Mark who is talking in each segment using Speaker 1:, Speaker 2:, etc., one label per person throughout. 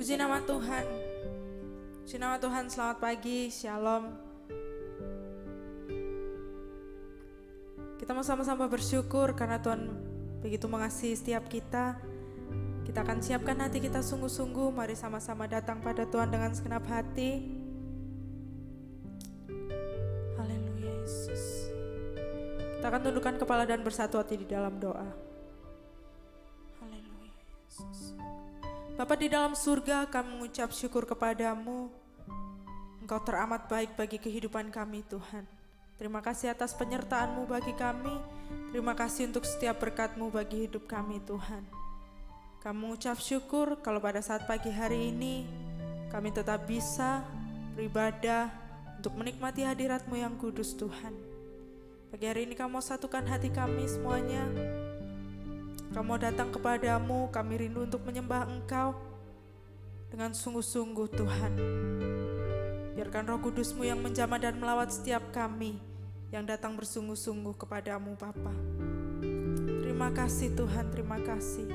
Speaker 1: Puji nama Tuhan. Puji nama Tuhan, selamat pagi, shalom. Kita mau sama-sama bersyukur karena Tuhan begitu mengasihi setiap kita. Kita akan siapkan hati kita sungguh-sungguh. Mari sama-sama datang pada Tuhan dengan segenap hati. Haleluya Yesus. Kita akan tundukkan kepala dan bersatu hati di dalam doa. Haleluya Yesus. Bapa di dalam surga, kami mengucap syukur kepadamu. Engkau teramat baik bagi kehidupan kami Tuhan. Terima kasih atas penyertaan-Mu bagi kami. Terima kasih untuk setiap berkat-Mu bagi hidup kami Tuhan. Kami mengucap syukur kalau pada saat pagi hari ini kami tetap bisa beribadah untuk menikmati hadirat-Mu yang kudus Tuhan. Pagi hari ini kami mau satukan hati kami semuanya. Kami mau datang kepadamu, kami rindu untuk menyembah Engkau dengan sungguh-sungguh Tuhan. Biarkan Roh Kudus-Mu yang menjamah dan melawat setiap kami yang datang bersungguh-sungguh kepadamu Bapa. Terima kasih Tuhan, terima kasih.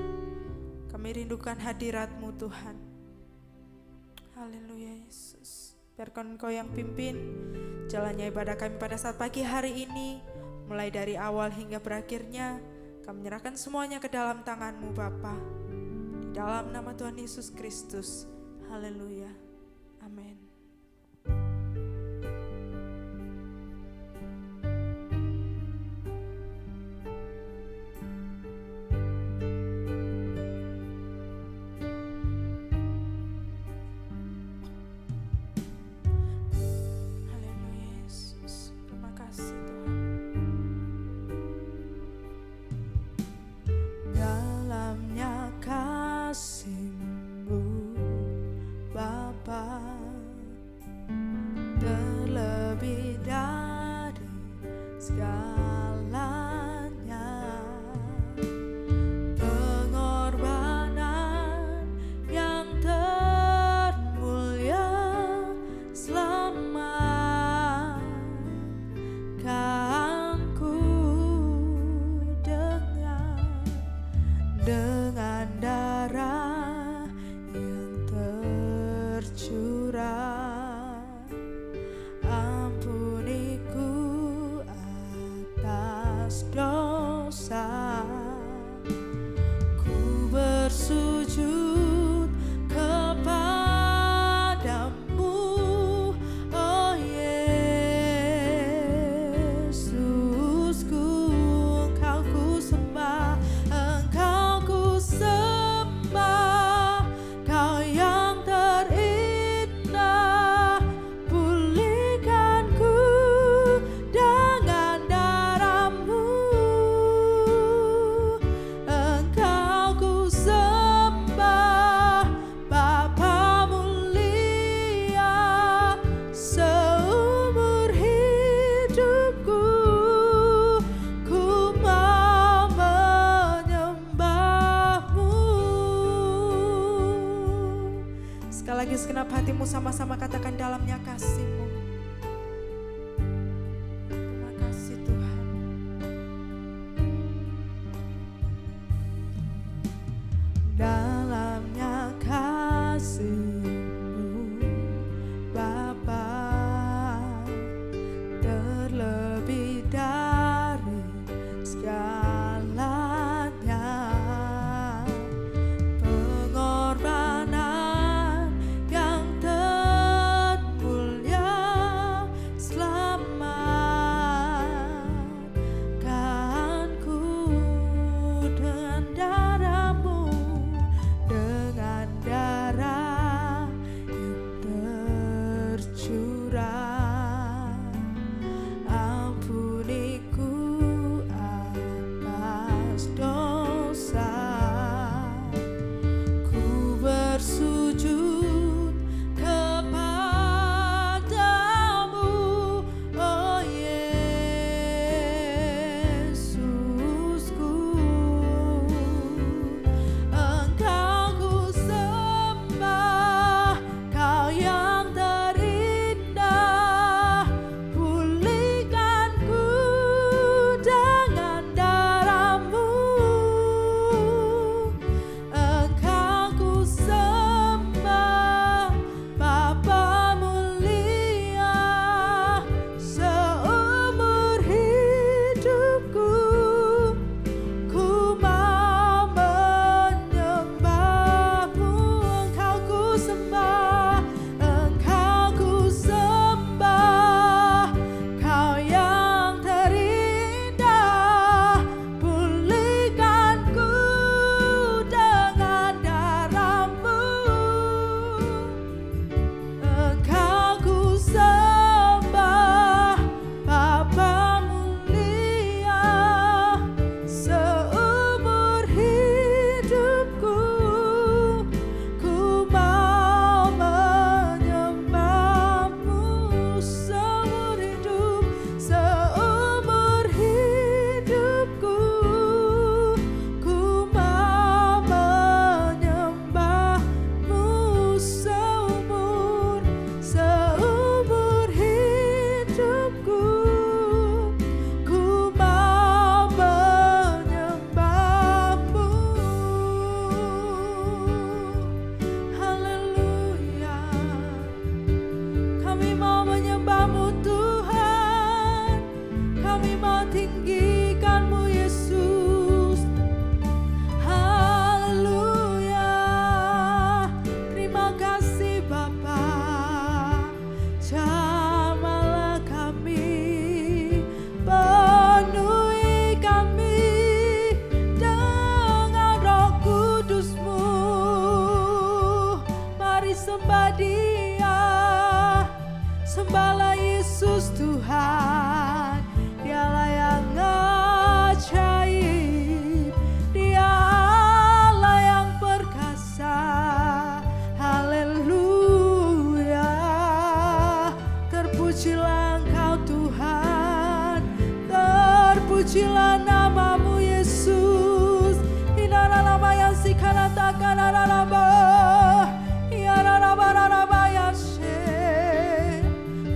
Speaker 1: Kami rindukan hadirat-Mu Tuhan. Haleluya Yesus. Biarkan Engkau yang pimpin jalannya ibadah kami pada saat pagi hari ini. Mulai dari awal hingga berakhirnya, kami menyerahkan semuanya ke dalam tangan-Mu Bapa. Di dalam nama Tuhan Yesus Kristus. Haleluya. Amin. Haleluya Yesus. Terima kasih Tuhan. Dalamnya kasih-Mu Bapa, terlebih dari segalanya, pengorbanan yang termulia selamat kan ku dengan darah yang tercurah. Ampuniku atas dosa, ku bersujud kepadamu, oh Yesusku. Engkau ku sembah, Engkau ku sembah, Kau yang terindah. Pulihkanku dengan darah-Mu, Engkau ku sembah, Bapa mulia. Seumur hidupku ku mau menyembah-Mu. Sekali lagi segenap hatimu sama-sama katakan dalamnya kasih-Mu. Terima kasih Tuhan. Dalamnya kasih-Mu Bapa, terlebih dari segalanya, pengorbanan yang termulia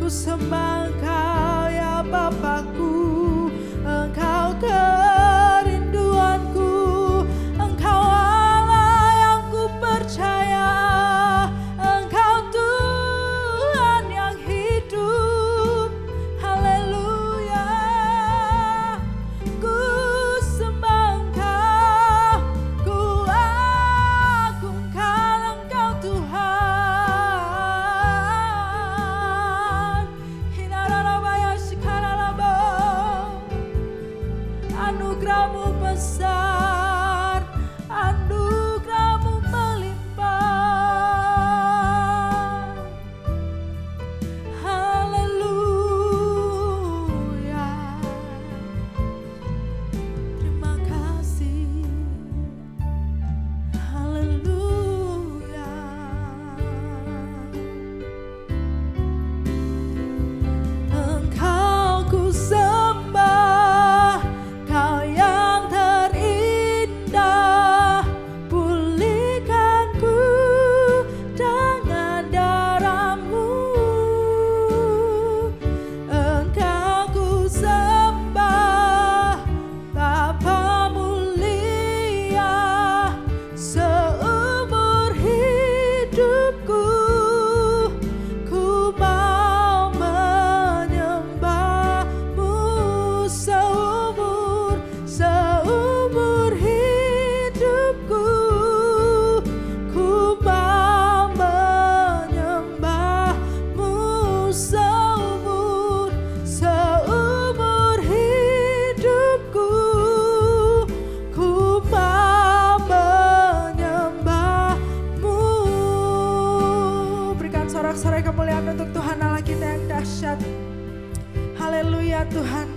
Speaker 1: Ku sembah Engkau ya Bapakku, Engkau kerinduanku, Engkau Allah yang ku percaya, Engkau Tuhan yang hidup. Haleluya, ku sembah Engkau, ku agungkan Engkau Tuhan. Hinarabaya shikaralabo, anugerah-Mu besar, anugerah-Mu melimpah. Haleluya, terima kasih. Haleluya, Engkau ku sembah, Kau yang terindah, pulihkanku dengan darah-Mu. Engkau ku sembah, Bapa mulia, seumur hidupku ku mau menyembah-Mu. Seumur hidupku ku mau menyembah-Mu. Seumur hidupku ku mau menyembah-Mu. Berikan sorak-sorai kemuliaan untuk Tuhan Allah kita yang dahsyat. Haleluya Tuhan.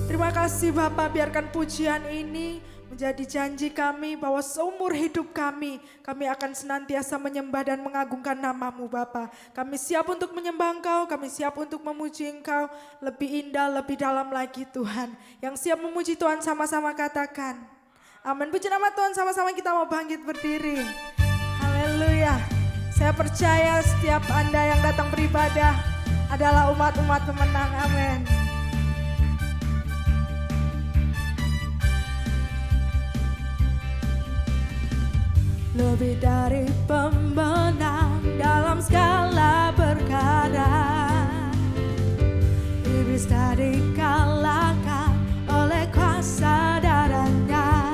Speaker 1: Terima kasih Bapa, biarkan pujian ini menjadi janji kami bahwa seumur hidup kami akan senantiasa menyembah dan mengagungkan nama-Mu Bapa. Kami siap untuk menyembah Engkau, kami siap untuk memuji Engkau lebih indah, lebih dalam lagi Tuhan. Yang siap memuji Tuhan sama-sama katakan amin. Puji nama Tuhan, sama-sama kita mau bangkit berdiri. Haleluya. Saya percaya setiap Anda yang datang beribadah adalah umat-umat pemenang. Amin. Lebih dari pemenang dalam segala perkara, iblis tadi kalahkan oleh kuasa darah-Nya.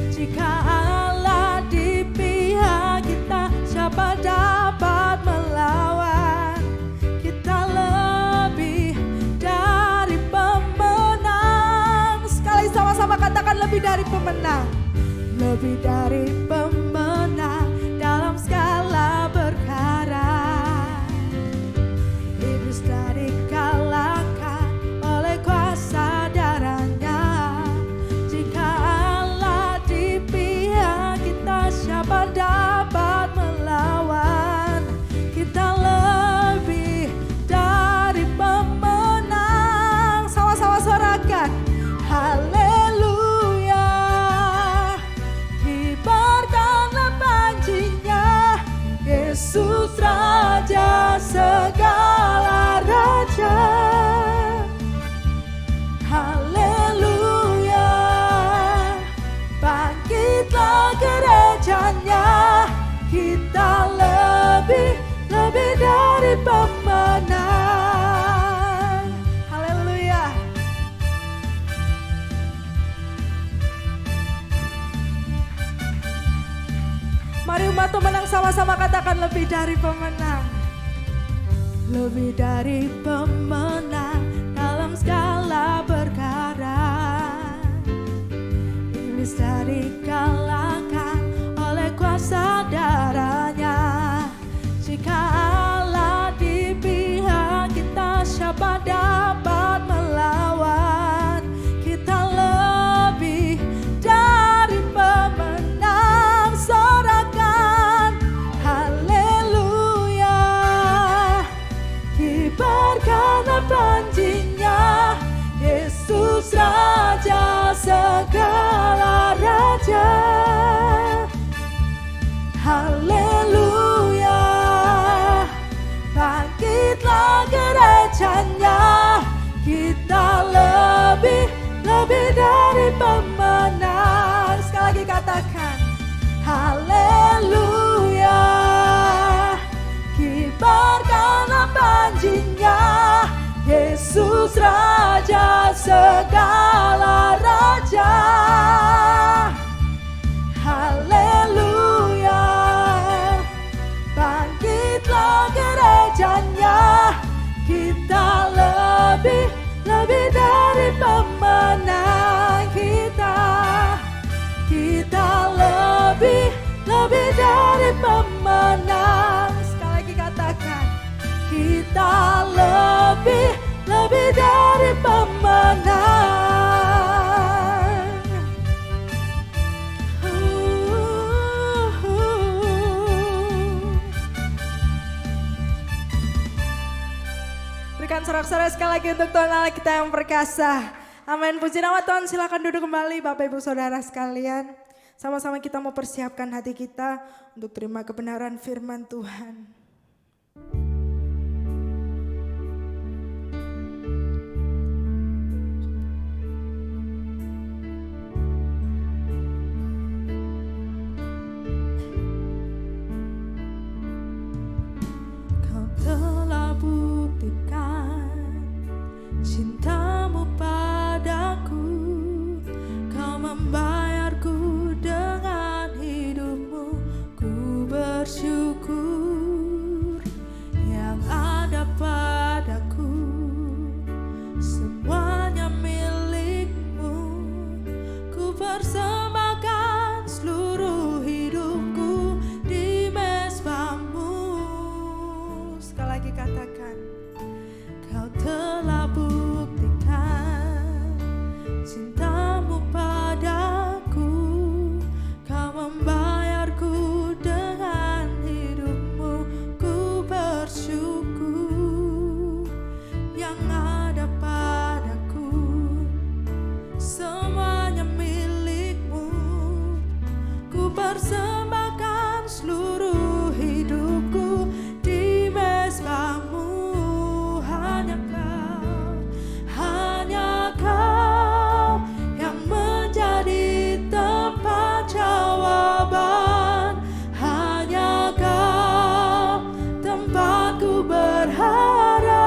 Speaker 1: Jika Allah di pihak kita, siapa dapat melawan? Kita lebih dari pemenang. Sekali sama-sama katakan lebih dari pemenang. Lebih dari pemenang dalam segala perkara, iblis tadi kalahkan oleh kuasa darah-Nya. Jika Allah di pihak kita, siapa dapat melawan? Kita lebih dari pemenang. Sama-sama sorakan haleluya. Yesus Raja segala raja. Haleluya. Bangkitlah gerejanya, kita lebih dari pemenang. Haleluya. Mari umat pemenang sama-sama katakan lebih dari pemenang. Lebih dari pemenang dalam segala perkara, iblis tadi kalahkan oleh kuasa darah-Nya. Jika Allah di pihak kita, siapa dapat melawan? Kita lebih dari pemenang. Sorakan haleluya. Kibarkan banjinya, Yesus Raja segala raja. Raja segala raja. Haleluya, bangkitlah gerejanya. Kita lebih dari pemenang. Kita lebih dari pemenang. Sekali lagi katakan, kita lebih dari pemenang. Berikan sorak-sorai sekali lagi untuk Tuhan Allah kita yang perkasa. Amin. Puji nama Tuhan. Silakan duduk kembali Bapak Ibu Saudara sekalian. Sama-sama kita mau persiapkan hati kita untuk terima kebenaran firman Tuhan. Kau telah buktikan cintamu padaku, kau membayarku dengan hidupmu. Ku bersyukur yang ada padaku, semuanya milikmu. Ku persembahkan seluruh hidupku di mezbamu. Sekali lagi katakan, kau telah buktikan cintamu padaku, kau membayarku dengan hidupmu. Ku bersyukur yang ada padaku, semuanya milikmu. Ku persembahkan seluruh hidupku di mezbamu. Hanya kau yang menjadi tempat jawaban. Hanya kau tempatku berharap.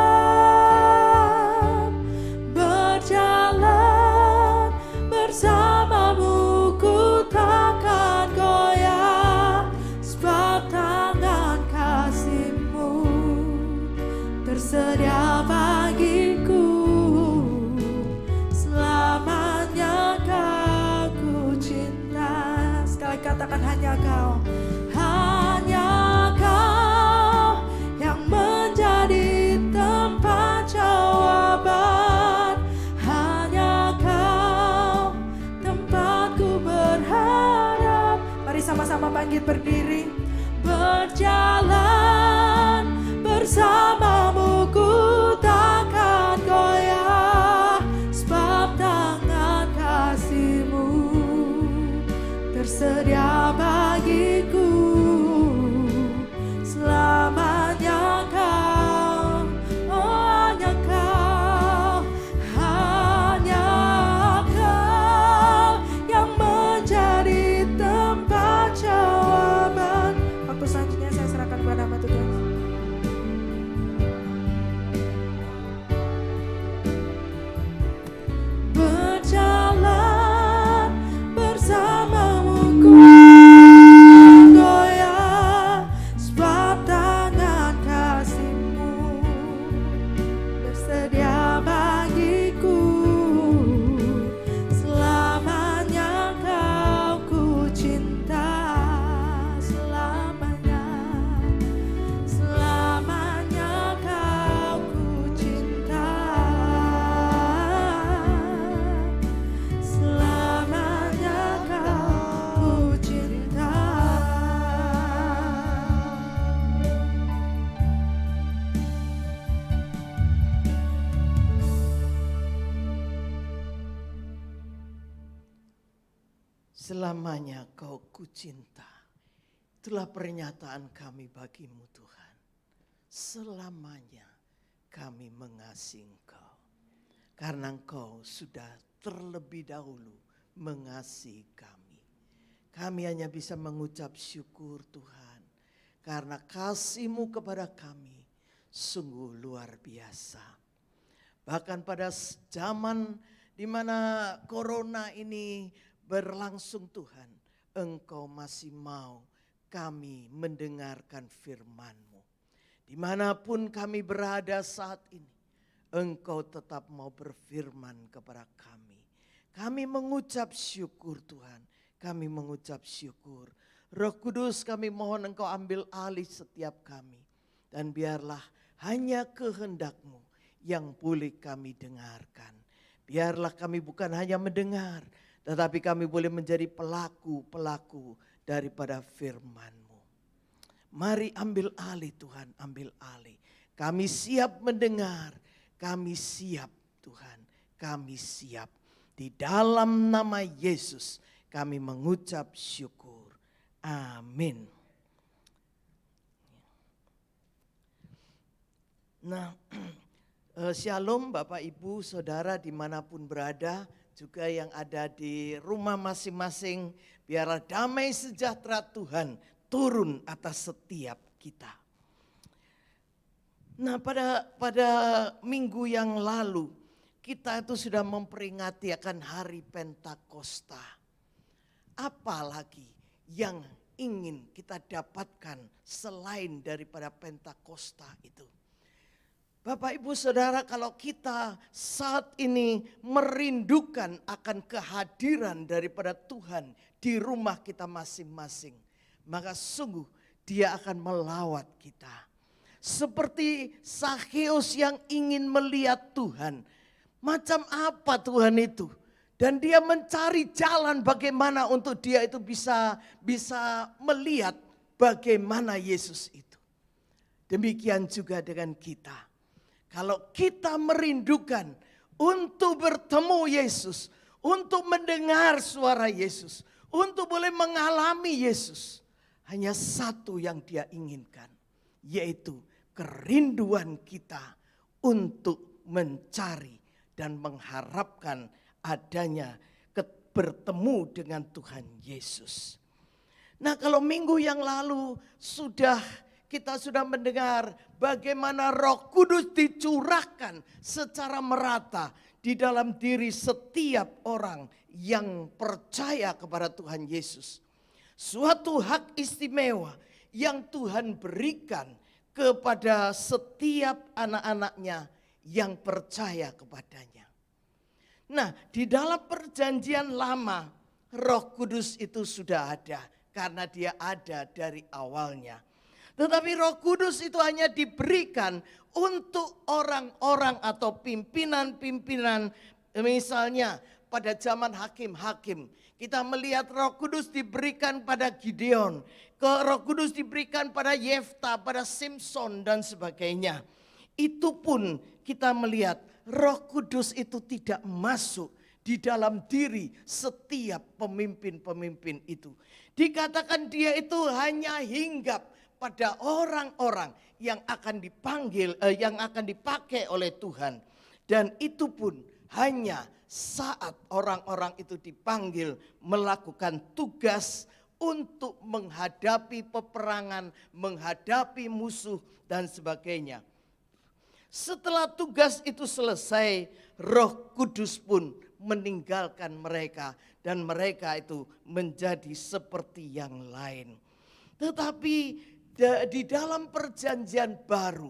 Speaker 1: Berjalan bersamamu ku takkan goyah, sebab tangan kasih-Mu tersedia bagiku. Selamanya kau ku cinta. Sekali katakan, hanya kau. Hanya kau yang menjadi tempat jawaban. Hanya kau tempatku berharap. Mari sama-sama bangkit berdiri. Berjalan bersamamu ku takkan goyah, sebab tangan kasih-Mu tersedia bagiku. Selamanya kau, oh hanya kau. Hanya kau yang menjadi tempat jawaban. Waktu selanjutnya saya serahkan kepada nama Tuhan. Berjalan bersamamu ku goyah, sebab tangan kasih-Mu bersedia bagiku. Selamanya kau ku cinta. Selamanya kau ku cinta. Selamanya kau ku cinta.
Speaker 2: Selamanya kau ku cinta. Itulah pernyataan kami bagi-Mu Tuhan. Selamanya kami mengasihi Engkau. Karena Engkau sudah terlebih dahulu mengasihi kami. Kami hanya bisa mengucap syukur Tuhan. Karena kasih-Mu kepada kami sungguh luar biasa. Bahkan pada zaman di mana corona ini berlangsung Tuhan, Engkau masih mau kami mendengarkan firman-Mu. Dimanapun kami berada saat ini, Engkau tetap mau berfirman kepada kami. Kami mengucap syukur Tuhan, kami mengucap syukur. Roh Kudus, kami mohon Engkau ambil alih setiap kami. Dan biarlah hanya kehendak-Mu yang boleh kami dengarkan. Biarlah kami bukan hanya mendengar, tetapi kami boleh menjadi pelaku-pelaku daripada firman-Mu. Mari ambil alih Tuhan, ambil alih. Kami siap mendengar, kami siap Tuhan, kami siap. Di dalam nama Yesus kami mengucap syukur. Amin. Nah, shalom Bapak Ibu Saudara dimanapun berada, juga yang ada di rumah masing-masing, biarlah damai sejahtera Tuhan turun atas setiap kita. Nah, pada minggu yang lalu kita itu sudah memperingati akan hari Pentakosta. Apalagi yang ingin kita dapatkan selain daripada Pentakosta itu. Bapak Ibu Saudara, kalau kita saat ini merindukan akan kehadiran daripada Tuhan di rumah kita masing-masing, maka sungguh Dia akan melawat kita. Seperti Zakheus yang ingin melihat Tuhan. Macam apa Tuhan itu? Dan dia mencari jalan bagaimana untuk dia itu bisa melihat bagaimana Yesus itu. Demikian juga dengan kita. Kalau kita merindukan untuk bertemu Yesus, untuk mendengar suara Yesus, untuk boleh mengalami Yesus, hanya satu yang Dia inginkan, yaitu kerinduan kita untuk mencari dan mengharapkan adanya bertemu dengan Tuhan Yesus. Nah, kalau minggu yang lalu kita sudah mendengar bagaimana Roh Kudus dicurahkan secara merata di dalam diri setiap orang yang percaya kepada Tuhan Yesus. Suatu hak istimewa yang Tuhan berikan kepada setiap anak-anaknya yang percaya kepadanya. Nah, di dalam perjanjian lama, Roh Kudus itu sudah ada karena Dia ada dari awalnya. Tetapi Roh Kudus itu hanya diberikan untuk orang-orang atau pimpinan-pimpinan. Misalnya pada zaman hakim-hakim, kita melihat Roh Kudus diberikan pada Gideon, Roh Kudus diberikan pada Yefta, pada Simpson dan sebagainya. Itu pun kita melihat Roh Kudus itu tidak masuk di dalam diri setiap pemimpin-pemimpin itu. Dikatakan dia itu hanya hinggap pada orang-orang yang akan dipanggil, yang akan dipakai oleh Tuhan. Dan itu pun hanya saat orang-orang itu dipanggil melakukan tugas untuk menghadapi peperangan, menghadapi musuh dan sebagainya. Setelah tugas itu selesai, Roh Kudus pun meninggalkan mereka dan mereka itu menjadi seperti yang lain. Tetapi di dalam perjanjian baru,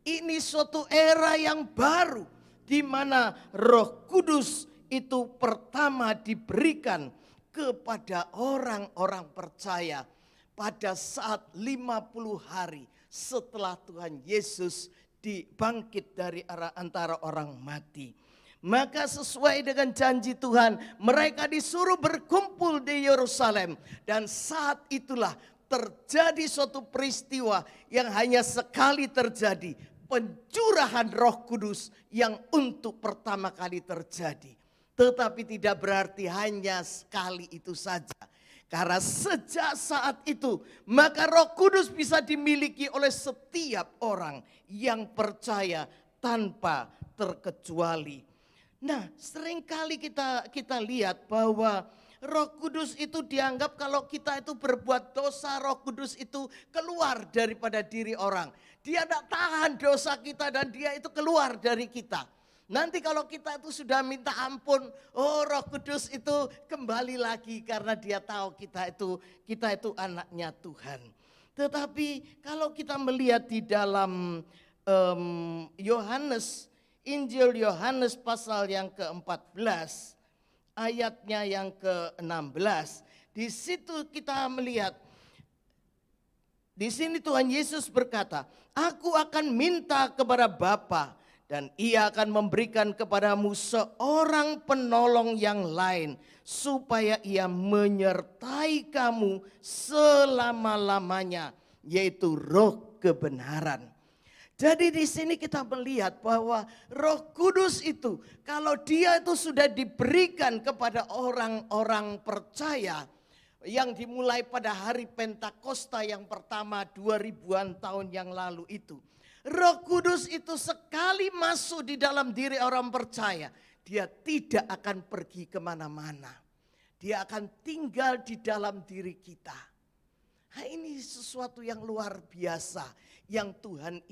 Speaker 2: ini suatu era yang baru di mana Roh Kudus itu pertama diberikan kepada orang-orang percaya pada saat 50 hari setelah Tuhan Yesus dibangkit dari antara orang mati. Maka sesuai dengan janji Tuhan, mereka disuruh berkumpul di Yerusalem. Dan saat itulah terjadi suatu peristiwa yang hanya sekali terjadi. Pencurahan Roh Kudus yang untuk pertama kali terjadi. Tetapi tidak berarti hanya sekali itu saja. Karena sejak saat itu, maka Roh Kudus bisa dimiliki oleh setiap orang yang percaya tanpa terkecuali. Nah, seringkali kita lihat bahwa Roh Kudus itu dianggap kalau kita itu berbuat dosa, Roh Kudus itu keluar daripada diri orang. Dia tidak tahan dosa kita dan dia itu keluar dari kita. Nanti kalau kita itu sudah minta ampun, oh Roh Kudus itu kembali lagi karena dia tahu kita itu anaknya Tuhan. Tetapi kalau kita melihat di dalam Yohanes, Injil Yohanes pasal yang ke-14, ayatnya yang ke-16. Di situ kita melihat, di sini Tuhan Yesus berkata, "Aku akan minta kepada Bapa dan Ia akan memberikan kepadamu seorang penolong yang lain, supaya Ia menyertai kamu selama-lamanya, yaitu Roh kebenaran." Jadi di sini kita melihat bahwa Roh Kudus itu kalau dia itu sudah diberikan kepada orang-orang percaya yang dimulai pada hari Pentakosta yang pertama 2000-an tahun yang lalu itu. Roh Kudus itu sekali masuk di dalam diri orang percaya, dia tidak akan pergi kemana-mana. Dia akan tinggal di dalam diri kita. Nah, ini sesuatu yang luar biasa yang Tuhan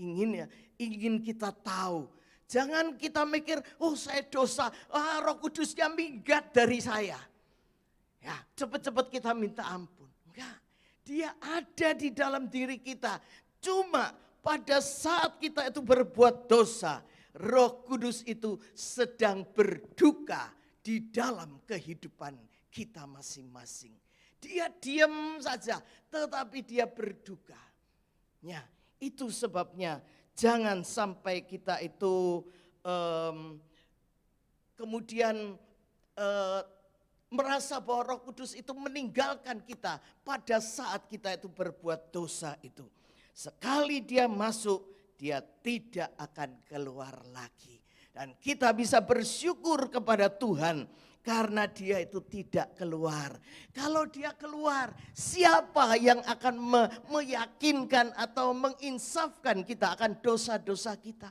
Speaker 2: ingin kita tahu. Jangan kita mikir, oh saya dosa, Roh Kudusnya minggat dari saya. Ya, cepat-cepat kita minta ampun. Enggak, dia ada di dalam diri kita. Cuma pada saat kita itu berbuat dosa, Roh Kudus itu sedang berduka di dalam kehidupan kita masing-masing. Dia diam saja, tetapi dia berduka. Ya, itu sebabnya jangan sampai kita itu kemudian merasa bahwa Roh Kudus itu meninggalkan kita pada saat kita itu berbuat dosa itu. Sekali dia masuk, dia tidak akan keluar lagi. Dan kita bisa bersyukur kepada Tuhan karena dia itu tidak keluar. Kalau dia keluar, siapa yang akan meyakinkan atau menginsafkan kita akan dosa-dosa kita?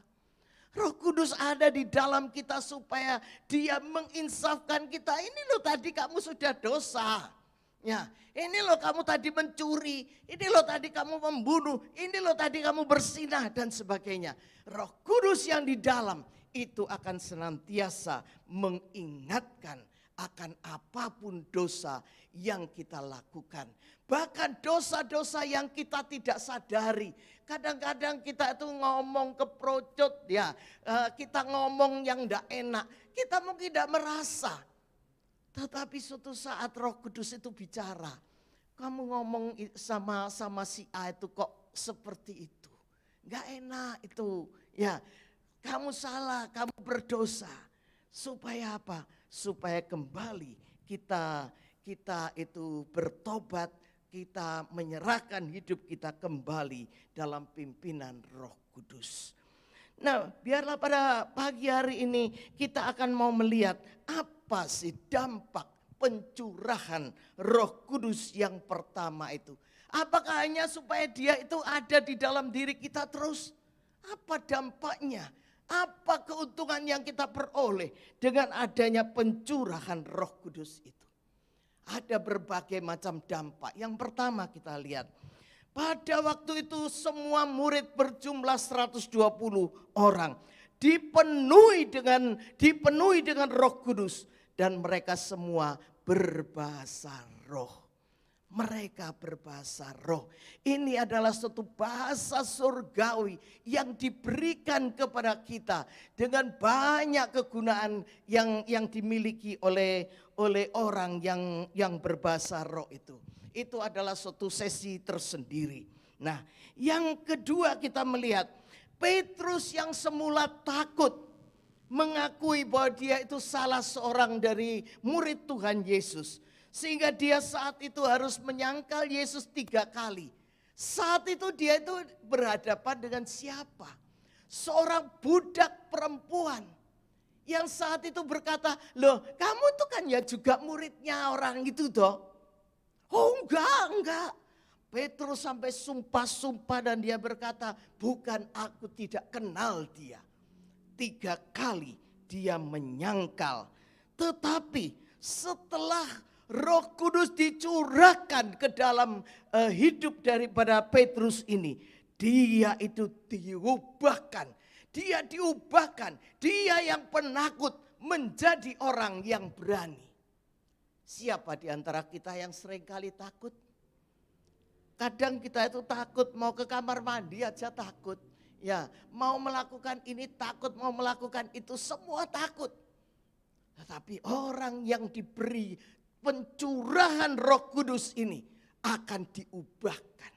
Speaker 2: Roh Kudus ada di dalam kita supaya dia menginsafkan kita. Ini loh tadi kamu sudah dosa. Ya, ini loh kamu tadi mencuri, ini loh tadi kamu membunuh, ini loh tadi kamu berzinah dan sebagainya. Roh Kudus yang di dalam itu akan senantiasa mengingatkan akan apapun dosa yang kita lakukan. Bahkan dosa-dosa yang kita tidak sadari. Kadang-kadang kita itu ngomong keprocot ya, kita ngomong yang tidak enak, kita mungkin tidak merasa. Tetapi suatu saat Roh Kudus itu bicara, kamu ngomong sama si A itu kok seperti itu. Gak enak itu, ya kamu salah, kamu berdosa. Supaya apa? Supaya kembali kita itu bertobat, kita menyerahkan hidup kita kembali dalam pimpinan Roh Kudus. Nah, biarlah pada pagi hari ini kita akan mau melihat apa sih dampak pencurahan Roh Kudus yang pertama itu. Apakah hanya supaya dia itu ada di dalam diri kita terus? Apa dampaknya? Apa keuntungan yang kita peroleh dengan adanya pencurahan Roh Kudus itu? Ada berbagai macam dampak. Yang pertama kita lihat. Pada waktu itu semua murid berjumlah 120 orang. Dipenuhi dengan Roh Kudus. Dan mereka semua berbahasa roh. Mereka berbahasa roh. Ini adalah suatu bahasa surgawi yang diberikan kepada kita. Dengan banyak kegunaan yang dimiliki oleh orang yang berbahasa roh itu. Itu adalah suatu sesi tersendiri. Nah, yang kedua kita melihat Petrus yang semula takut mengakui bahwa dia itu salah seorang dari murid Tuhan Yesus. Sehingga dia saat itu harus menyangkal Yesus 3 kali. Saat itu dia itu berhadapan dengan siapa? Seorang budak perempuan. Yang saat itu berkata, loh kamu itu kan ya juga muridnya orang itu toh. Oh enggak. Petrus sampai sumpah-sumpah dan dia berkata, bukan, aku tidak kenal dia. 3 kali dia menyangkal. Tetapi setelah Roh Kudus dicurahkan ke dalam hidup daripada Petrus ini, dia itu diubahkan. Dia diubahkan, dia yang penakut menjadi orang yang berani. Siapa di antara kita yang seringkali takut? Kadang kita itu takut, mau ke kamar mandi aja takut. Ya, mau melakukan ini takut, mau melakukan itu semua takut. Tetapi orang yang diberi pencurahan Roh Kudus ini akan diubahkan.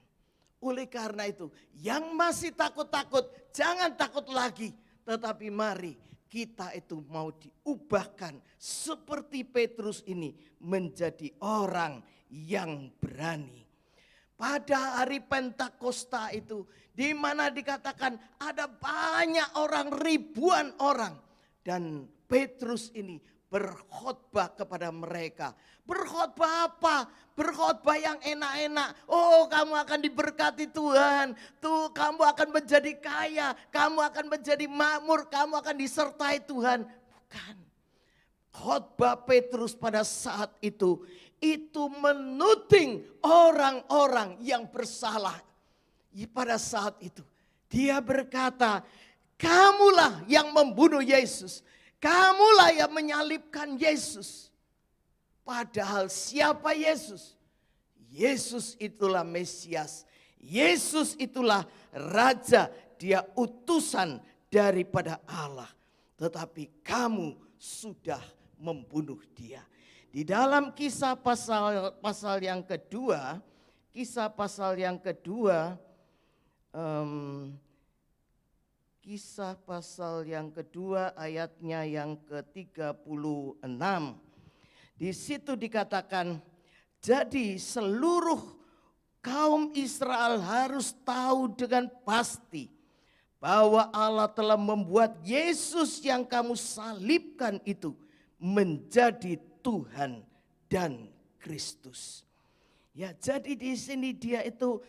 Speaker 2: Oleh karena itu, yang masih takut-takut jangan takut lagi. Tetapi mari kita itu mau diubahkan seperti Petrus ini menjadi orang yang berani. Pada hari Pentakosta itu, di mana dikatakan ada banyak orang, ribuan orang. Dan Petrus ini berkhotbah kepada mereka. Berkhotbah apa? Berkhotbah yang enak-enak. Oh, kamu akan diberkati Tuhan. Tuh, kamu akan menjadi kaya. Kamu akan menjadi makmur. Kamu akan disertai Tuhan. Bukan. Khotbah Petrus pada saat itu menuding orang-orang yang bersalah. Pada saat itu dia berkata, kamulah yang membunuh Yesus. Kamulah yang menyalibkan Yesus. Padahal siapa Yesus? Yesus itulah Mesias. Yesus itulah Raja. Dia utusan daripada Allah. Tetapi kamu sudah membunuh dia. Di dalam kisah pasal yang kedua, kisah pasal yang kedua ayatnya yang ke-36. Di situ dikatakan, jadi seluruh kaum Israel harus tahu dengan pasti bahwa Allah telah membuat Yesus yang kamu salibkan itu menjadi Tuhan dan Kristus. Ya, jadi di sini dia itu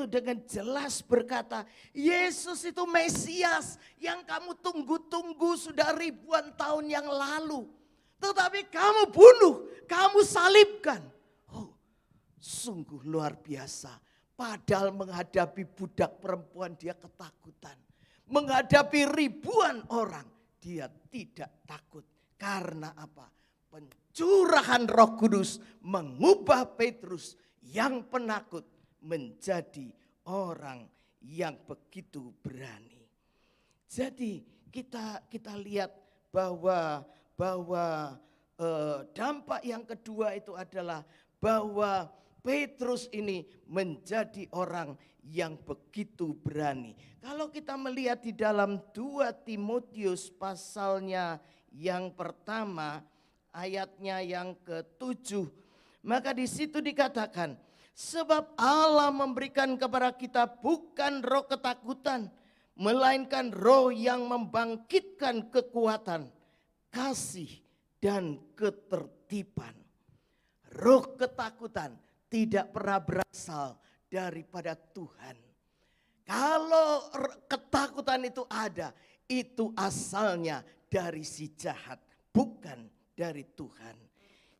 Speaker 2: dengan jelas berkata, Yesus itu Mesias yang kamu tunggu-tunggu sudah ribuan tahun yang lalu. Tetapi kamu bunuh, kamu salibkan. Oh, sungguh luar biasa. Padahal menghadapi budak perempuan dia ketakutan. Menghadapi ribuan orang dia tidak takut. Karena apa? Pencurahan Roh Kudus mengubah Petrus yang penakut menjadi orang yang begitu berani. Jadi kita lihat bahwa dampak yang kedua itu adalah bahwa Petrus ini menjadi orang yang begitu berani. Kalau kita melihat di dalam 2 Timotius pasalnya yang pertama, ayatnya yang ke-7, maka di situ dikatakan, sebab Allah memberikan kepada kita bukan roh ketakutan, melainkan roh yang membangkitkan kekuatan, kasih dan ketertiban. Roh ketakutan tidak pernah berasal daripada Tuhan. Kalau ketakutan itu ada, itu asalnya dari si jahat, bukan dari Tuhan.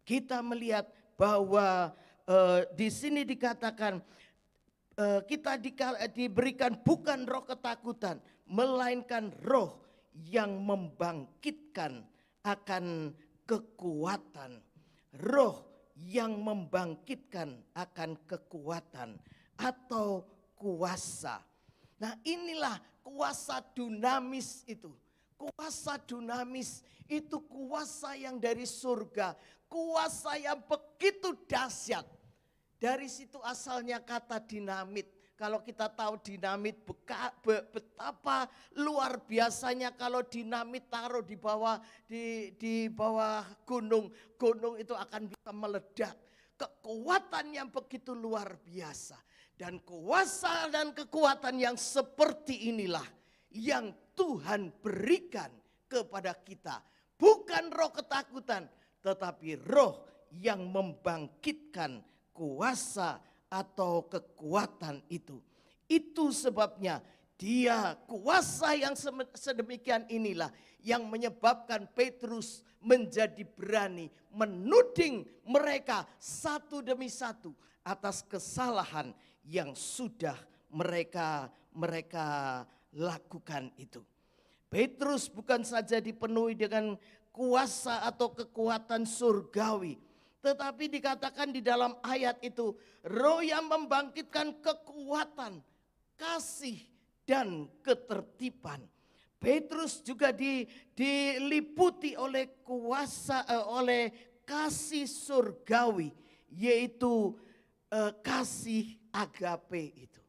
Speaker 2: Kita melihat bahwa di sini dikatakan kita diberikan bukan roh ketakutan, melainkan roh yang membangkitkan akan kekuatan. Roh yang membangkitkan akan kekuatan atau kuasa. Nah, inilah kuasa dunamis itu. Kuasa dunamis itu kuasa yang dari surga. Kuasa yang begitu dahsyat. Dari situ asalnya kata dinamit. Kalau kita tahu dinamit betapa luar biasanya kalau dinamit taruh di bawah gunung itu akan bisa meledak. Kekuatan yang begitu luar biasa. Dan kuasa dan kekuatan yang seperti inilah yang Tuhan berikan kepada kita. Bukan roh ketakutan, tetapi roh yang membangkitkan kuasa atau kekuatan itu. Itu sebabnya dia kuasa yang sedemikian inilah yang menyebabkan Petrus menjadi berani menuding mereka satu demi satu atas kesalahan yang sudah mereka lakukan itu. Petrus bukan saja dipenuhi dengan kuasa atau kekuatan surgawi, tetapi dikatakan di dalam ayat itu, Roh yang membangkitkan kekuatan, kasih dan ketertiban. Petrus juga diliputi oleh oleh kasih surgawi, yaitu kasih agape itu.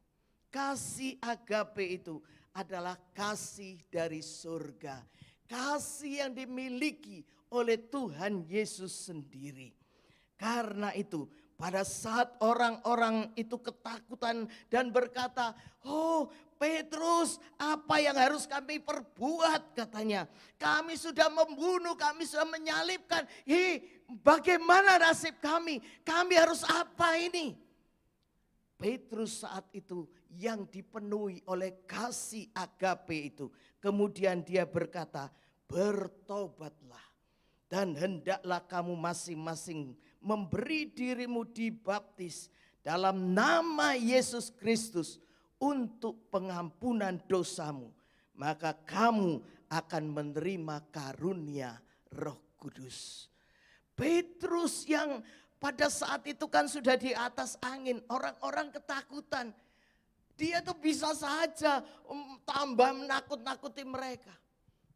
Speaker 2: Kasih agape itu adalah kasih dari surga. Kasih yang dimiliki oleh Tuhan Yesus sendiri. Karena itu pada saat orang-orang itu ketakutan dan berkata, "Oh Petrus, apa yang harus kami perbuat?" katanya. "Kami sudah membunuh, kami sudah menyalibkan. Bagaimana nasib kami? Kami harus apa ini?" Petrus saat itu yang dipenuhi oleh kasih agape itu. Kemudian dia berkata, "Bertobatlah dan hendaklah kamu masing-masing memberi dirimu dibaptis dalam nama Yesus Kristus untuk pengampunan dosamu. Maka kamu akan menerima karunia Roh Kudus." Petrus yang pada saat itu kan sudah di atas angin, orang-orang ketakutan. Dia tuh bisa saja tambah menakut-nakuti mereka.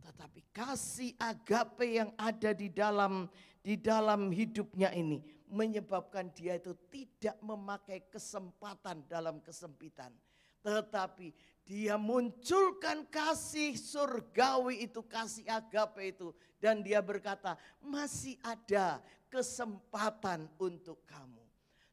Speaker 2: Tetapi kasih agape yang ada di dalam hidupnya ini menyebabkan dia itu tidak memakai kesempatan dalam kesempitan. Tetapi dia munculkan kasih surgawi itu, kasih agape itu. Dan dia berkata, masih ada kesempatan untuk kamu.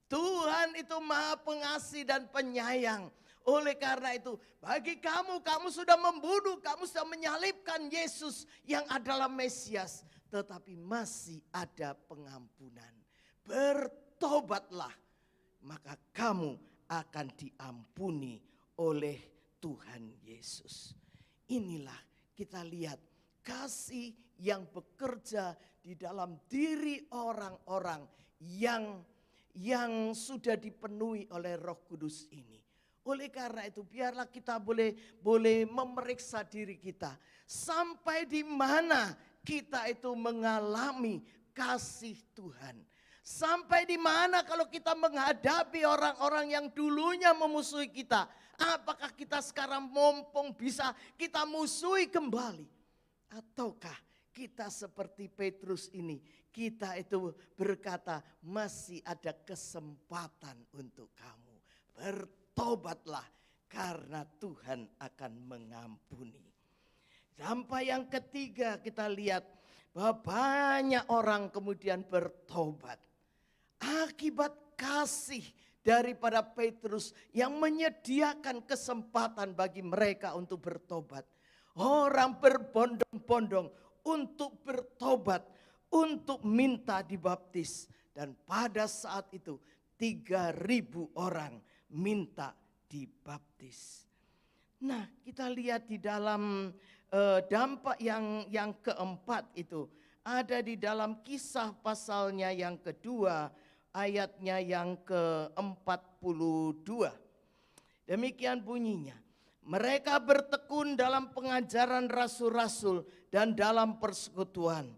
Speaker 2: Tuhan itu Maha Pengasih dan Penyayang. Oleh karena itu, bagi kamu sudah membunuh, kamu sudah menyalibkan Yesus yang adalah Mesias. Tetapi masih ada pengampunan. Bertobatlah, maka kamu akan diampuni oleh Tuhan Yesus. Inilah kita lihat kasih yang bekerja di dalam diri orang-orang yang sudah dipenuhi oleh Roh Kudus ini. Oleh karena itu biarlah kita boleh memeriksa diri kita. Sampai di mana kita itu mengalami kasih Tuhan. Sampai di mana kalau kita menghadapi orang-orang yang dulunya memusuhi kita. Apakah kita sekarang mumpung bisa kita musuhi kembali. Ataukah kita seperti Petrus ini. Kita itu berkata masih ada kesempatan untuk kamu. Bertobatlah karena Tuhan akan mengampuni. Sampai yang ketiga kita lihat bahwa banyak orang kemudian bertobat. Akibat kasih daripada Petrus yang menyediakan kesempatan bagi mereka untuk bertobat. Orang berbondong-bondong untuk bertobat, untuk minta dibaptis. Dan pada saat itu 3.000 orang minta dibaptis. Nah, kita lihat di dalam dampak yang keempat itu ada di dalam Kisah pasalnya yang kedua, ayatnya yang ke-42. Demikian bunyinya. Mereka bertekun dalam pengajaran rasul-rasul dan dalam persekutuan.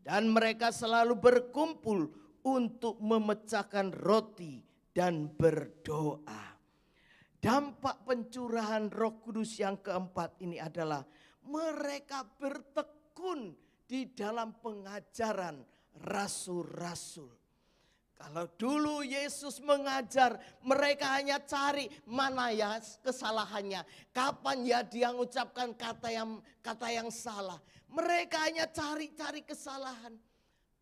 Speaker 2: Dan mereka selalu berkumpul untuk memecahkan roti dan berdoa. Dampak pencurahan Roh Kudus yang keempat ini adalah mereka bertekun di dalam pengajaran rasul-rasul. Kalau dulu Yesus mengajar, mereka hanya cari mana ya kesalahannya. Kapan ya dia mengucapkan kata yang salah. Mereka hanya cari kesalahan.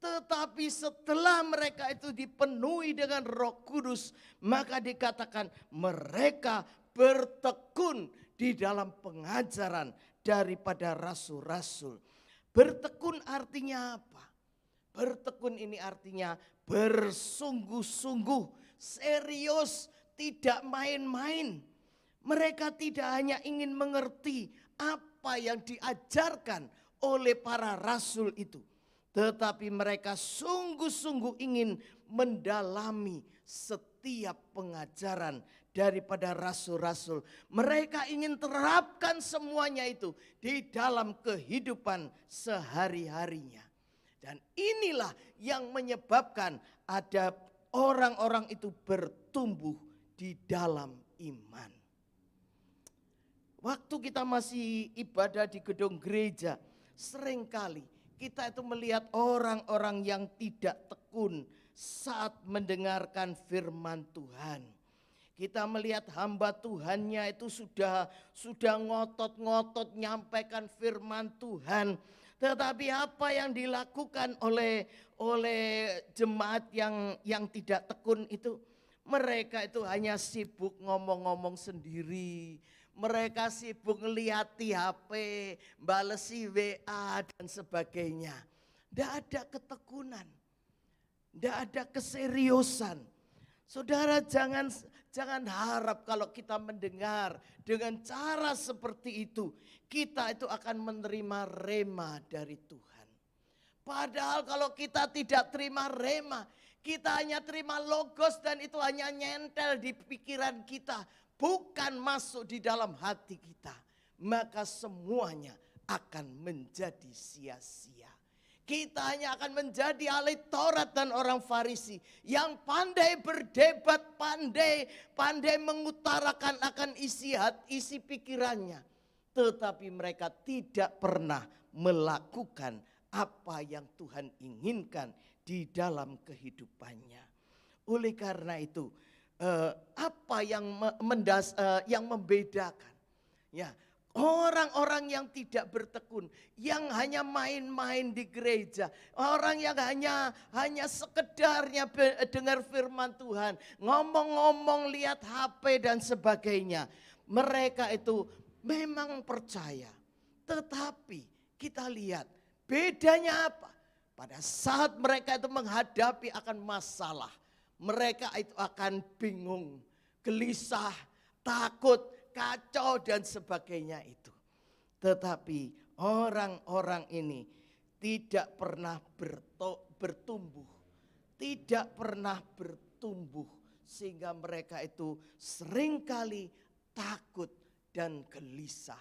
Speaker 2: Tetapi setelah mereka itu dipenuhi dengan Roh Kudus, maka dikatakan mereka bertekun di dalam pengajaran daripada rasul-rasul. Bertekun artinya apa? Bertekun ini artinya bersungguh-sungguh, serius, tidak main-main. Mereka tidak hanya ingin mengerti apa yang diajarkan oleh para rasul itu. Tetapi mereka sungguh-sungguh ingin mendalami setiap setiap pengajaran daripada rasul-rasul. Mereka ingin terapkan semuanya itu di dalam kehidupan sehari-harinya. Dan inilah yang menyebabkan ada orang-orang itu bertumbuh di dalam iman. Waktu kita masih ibadah di gedung gereja, seringkali kita itu melihat orang-orang yang tidak tekun saat mendengarkan firman Tuhan. Kita melihat hamba Tuhannya itu sudah ngotot-ngotot nyampaikan firman Tuhan. Tetapi apa yang dilakukan oleh jemaat yang tidak tekun itu, mereka itu hanya sibuk ngomong-ngomong sendiri. Mereka sibuk ngeliati HP, balesi WA dan sebagainya. Tidak ada ketekunan, tidak ada keseriusan. Saudara, jangan harap kalau kita mendengar dengan cara seperti itu, kita itu akan menerima rema dari Tuhan. Padahal kalau kita tidak terima rema, kita hanya terima logos dan itu hanya nyentel di pikiran kita, bukan masuk di dalam hati kita, maka semuanya akan menjadi sia-sia. Kita hanya akan menjadi ahli Taurat dan orang Farisi yang pandai berdebat, pandai mengutarakan akan isi pikirannya. Tetapi mereka tidak pernah melakukan apa yang Tuhan inginkan di dalam kehidupannya. Oleh karena itu, apa yang membedakan? Ya, orang-orang yang tidak bertekun, yang hanya main-main di gereja, orang yang hanya sekedarnya dengar firman Tuhan, ngomong-ngomong, lihat HP dan sebagainya. Mereka itu memang percaya, tetapi kita lihat bedanya apa? Pada saat mereka itu menghadapi akan masalah, mereka itu akan bingung, gelisah, takut, kacau dan sebagainya itu. Tetapi orang-orang ini tidak pernah bertumbuh. Tidak pernah bertumbuh. Sehingga mereka itu seringkali takut dan gelisah.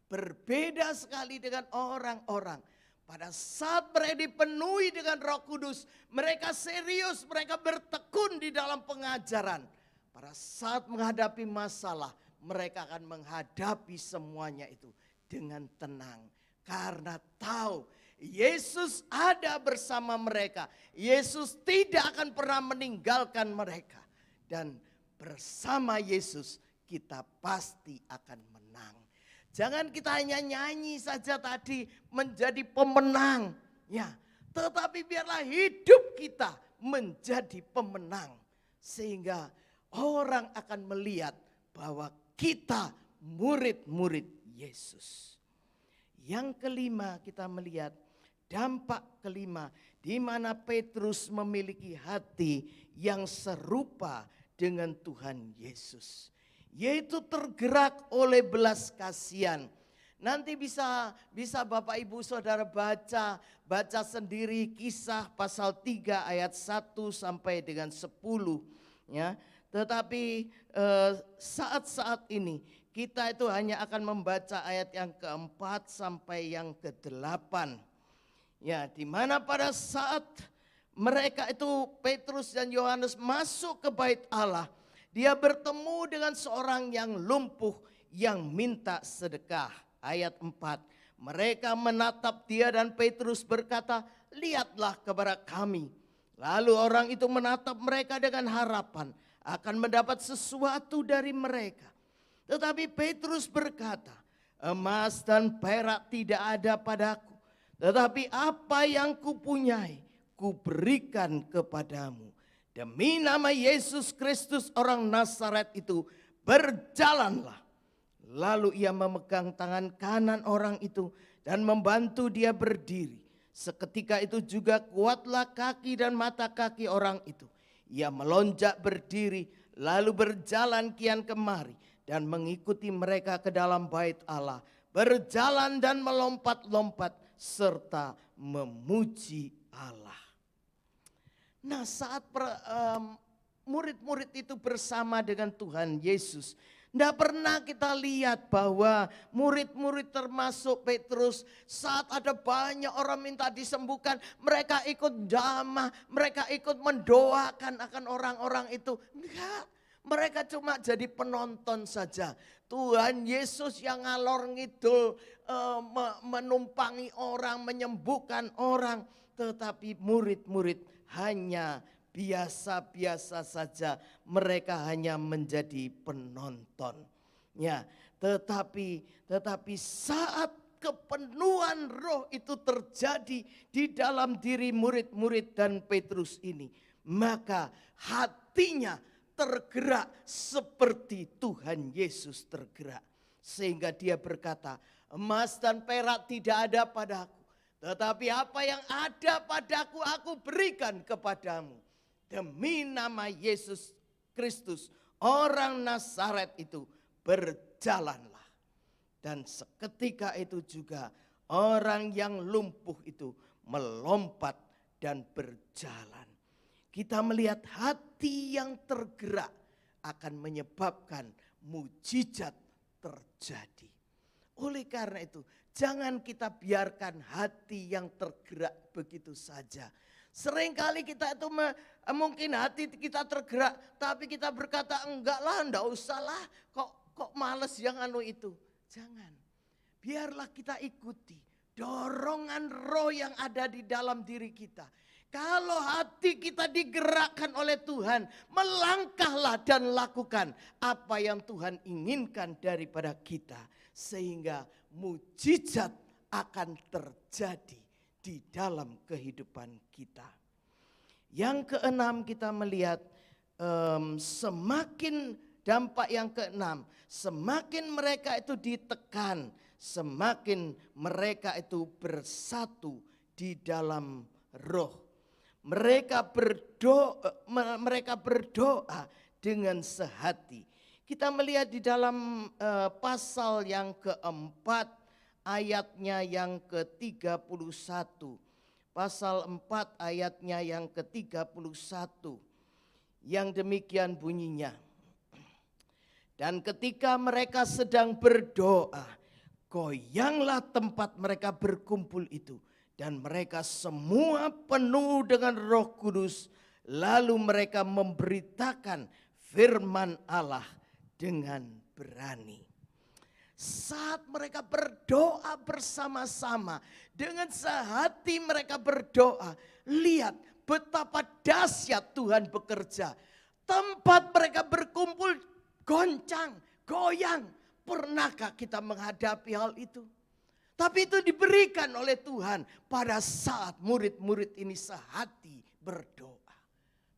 Speaker 2: Berbeda sekali dengan orang-orang. Pada saat mereka dipenuhi dengan Roh Kudus, mereka serius, mereka bertekun di dalam pengajaran. Pada saat menghadapi masalah, mereka akan menghadapi semuanya itu dengan tenang. Karena tahu Yesus ada bersama mereka. Yesus tidak akan pernah meninggalkan mereka. Dan bersama Yesus kita pasti akan menang. Jangan kita hanya nyanyi saja tadi menjadi pemenang. Ya, tetapi biarlah hidup kita menjadi pemenang. Sehingga orang akan melihat bahwa kita murid-murid Yesus. Yang kelima kita melihat dampak kelima di mana Petrus memiliki hati yang serupa dengan Tuhan Yesus. Yaitu tergerak oleh belas kasihan. Nanti bisa Bapak Ibu Saudara baca sendiri Kisah pasal 3 ayat 1 sampai dengan 10 ya. Tetapi saat-saat ini kita itu hanya akan membaca ayat yang keempat sampai yang ke-8. Ya, di mana pada saat mereka itu Petrus dan Yohanes masuk ke bait Allah, dia bertemu dengan seorang yang lumpuh yang minta sedekah. Ayat 4. Mereka menatap dia dan Petrus berkata, "Lihatlah kepada kami." Lalu orang itu menatap mereka dengan harapan akan mendapat sesuatu dari mereka. Tetapi Petrus berkata, "Emas dan perak tidak ada padaku, tetapi apa yang kupunyai, kuberikan kepadamu. Demi nama Yesus Kristus orang Nazaret itu, berjalanlah." Lalu ia memegang tangan kanan orang itu dan membantu dia berdiri. Seketika itu juga kuatlah kaki dan mata kaki orang itu. Ia melonjak berdiri lalu berjalan kian kemari dan mengikuti mereka ke dalam bait Allah. Berjalan dan melompat-lompat serta memuji Allah. Nah, saat murid-murid itu bersama dengan Tuhan Yesus. Tidak pernah kita lihat bahwa murid-murid termasuk Petrus saat ada banyak orang minta disembuhkan, mereka ikut jamah, mereka ikut mendoakan akan orang-orang itu. Enggak, mereka cuma jadi penonton saja. Tuhan Yesus yang ngalor ngidul menumpangi orang, menyembuhkan orang. Tetapi murid-murid hanya biasa-biasa saja, mereka hanya menjadi penonton. Ya, tetapi saat kepenuhan Roh itu terjadi di dalam diri murid-murid dan Petrus ini, maka hatinya tergerak seperti Tuhan Yesus tergerak. Sehingga dia berkata, emas dan perak tidak ada padaku, tetapi apa yang ada padaku aku berikan kepadamu. Demi nama Yesus Kristus, orang Nazaret itu, berjalanlah. Dan seketika itu juga orang yang lumpuh itu melompat dan berjalan. Kita melihat hati yang tergerak akan menyebabkan mujizat terjadi. Oleh karena itu, jangan kita biarkan hati yang tergerak begitu saja. Seringkali kita itu mungkin hati kita tergerak, tapi kita berkata enggak lah, enggak usah lah, kok males yang anu itu. Jangan, biarlah kita ikuti dorongan Roh yang ada di dalam diri kita. Kalau hati kita digerakkan oleh Tuhan, melangkahlah dan lakukan apa yang Tuhan inginkan daripada kita. Sehingga mujizat akan terjadi di dalam kehidupan kita. Yang keenam kita melihat semakin dampak yang keenam, semakin mereka itu ditekan, semakin mereka itu bersatu di dalam Roh. Mereka berdoa dengan sehati. Kita melihat di dalam pasal yang keempat, ayatnya yang ke-31. Pasal 4 ayatnya yang ke-31. Yang demikian bunyinya. Dan ketika mereka sedang berdoa, goyanglah tempat mereka berkumpul itu. Dan mereka semua penuh dengan Roh Kudus. Lalu mereka memberitakan firman Allah dengan berani. Saat mereka berdoa bersama-sama, dengan sehati mereka berdoa, lihat betapa dahsyat Tuhan bekerja. Tempat mereka berkumpul goncang, goyang. Pernahkah kita menghadapi hal itu? Tapi itu diberikan oleh Tuhan pada saat murid-murid ini sehati berdoa.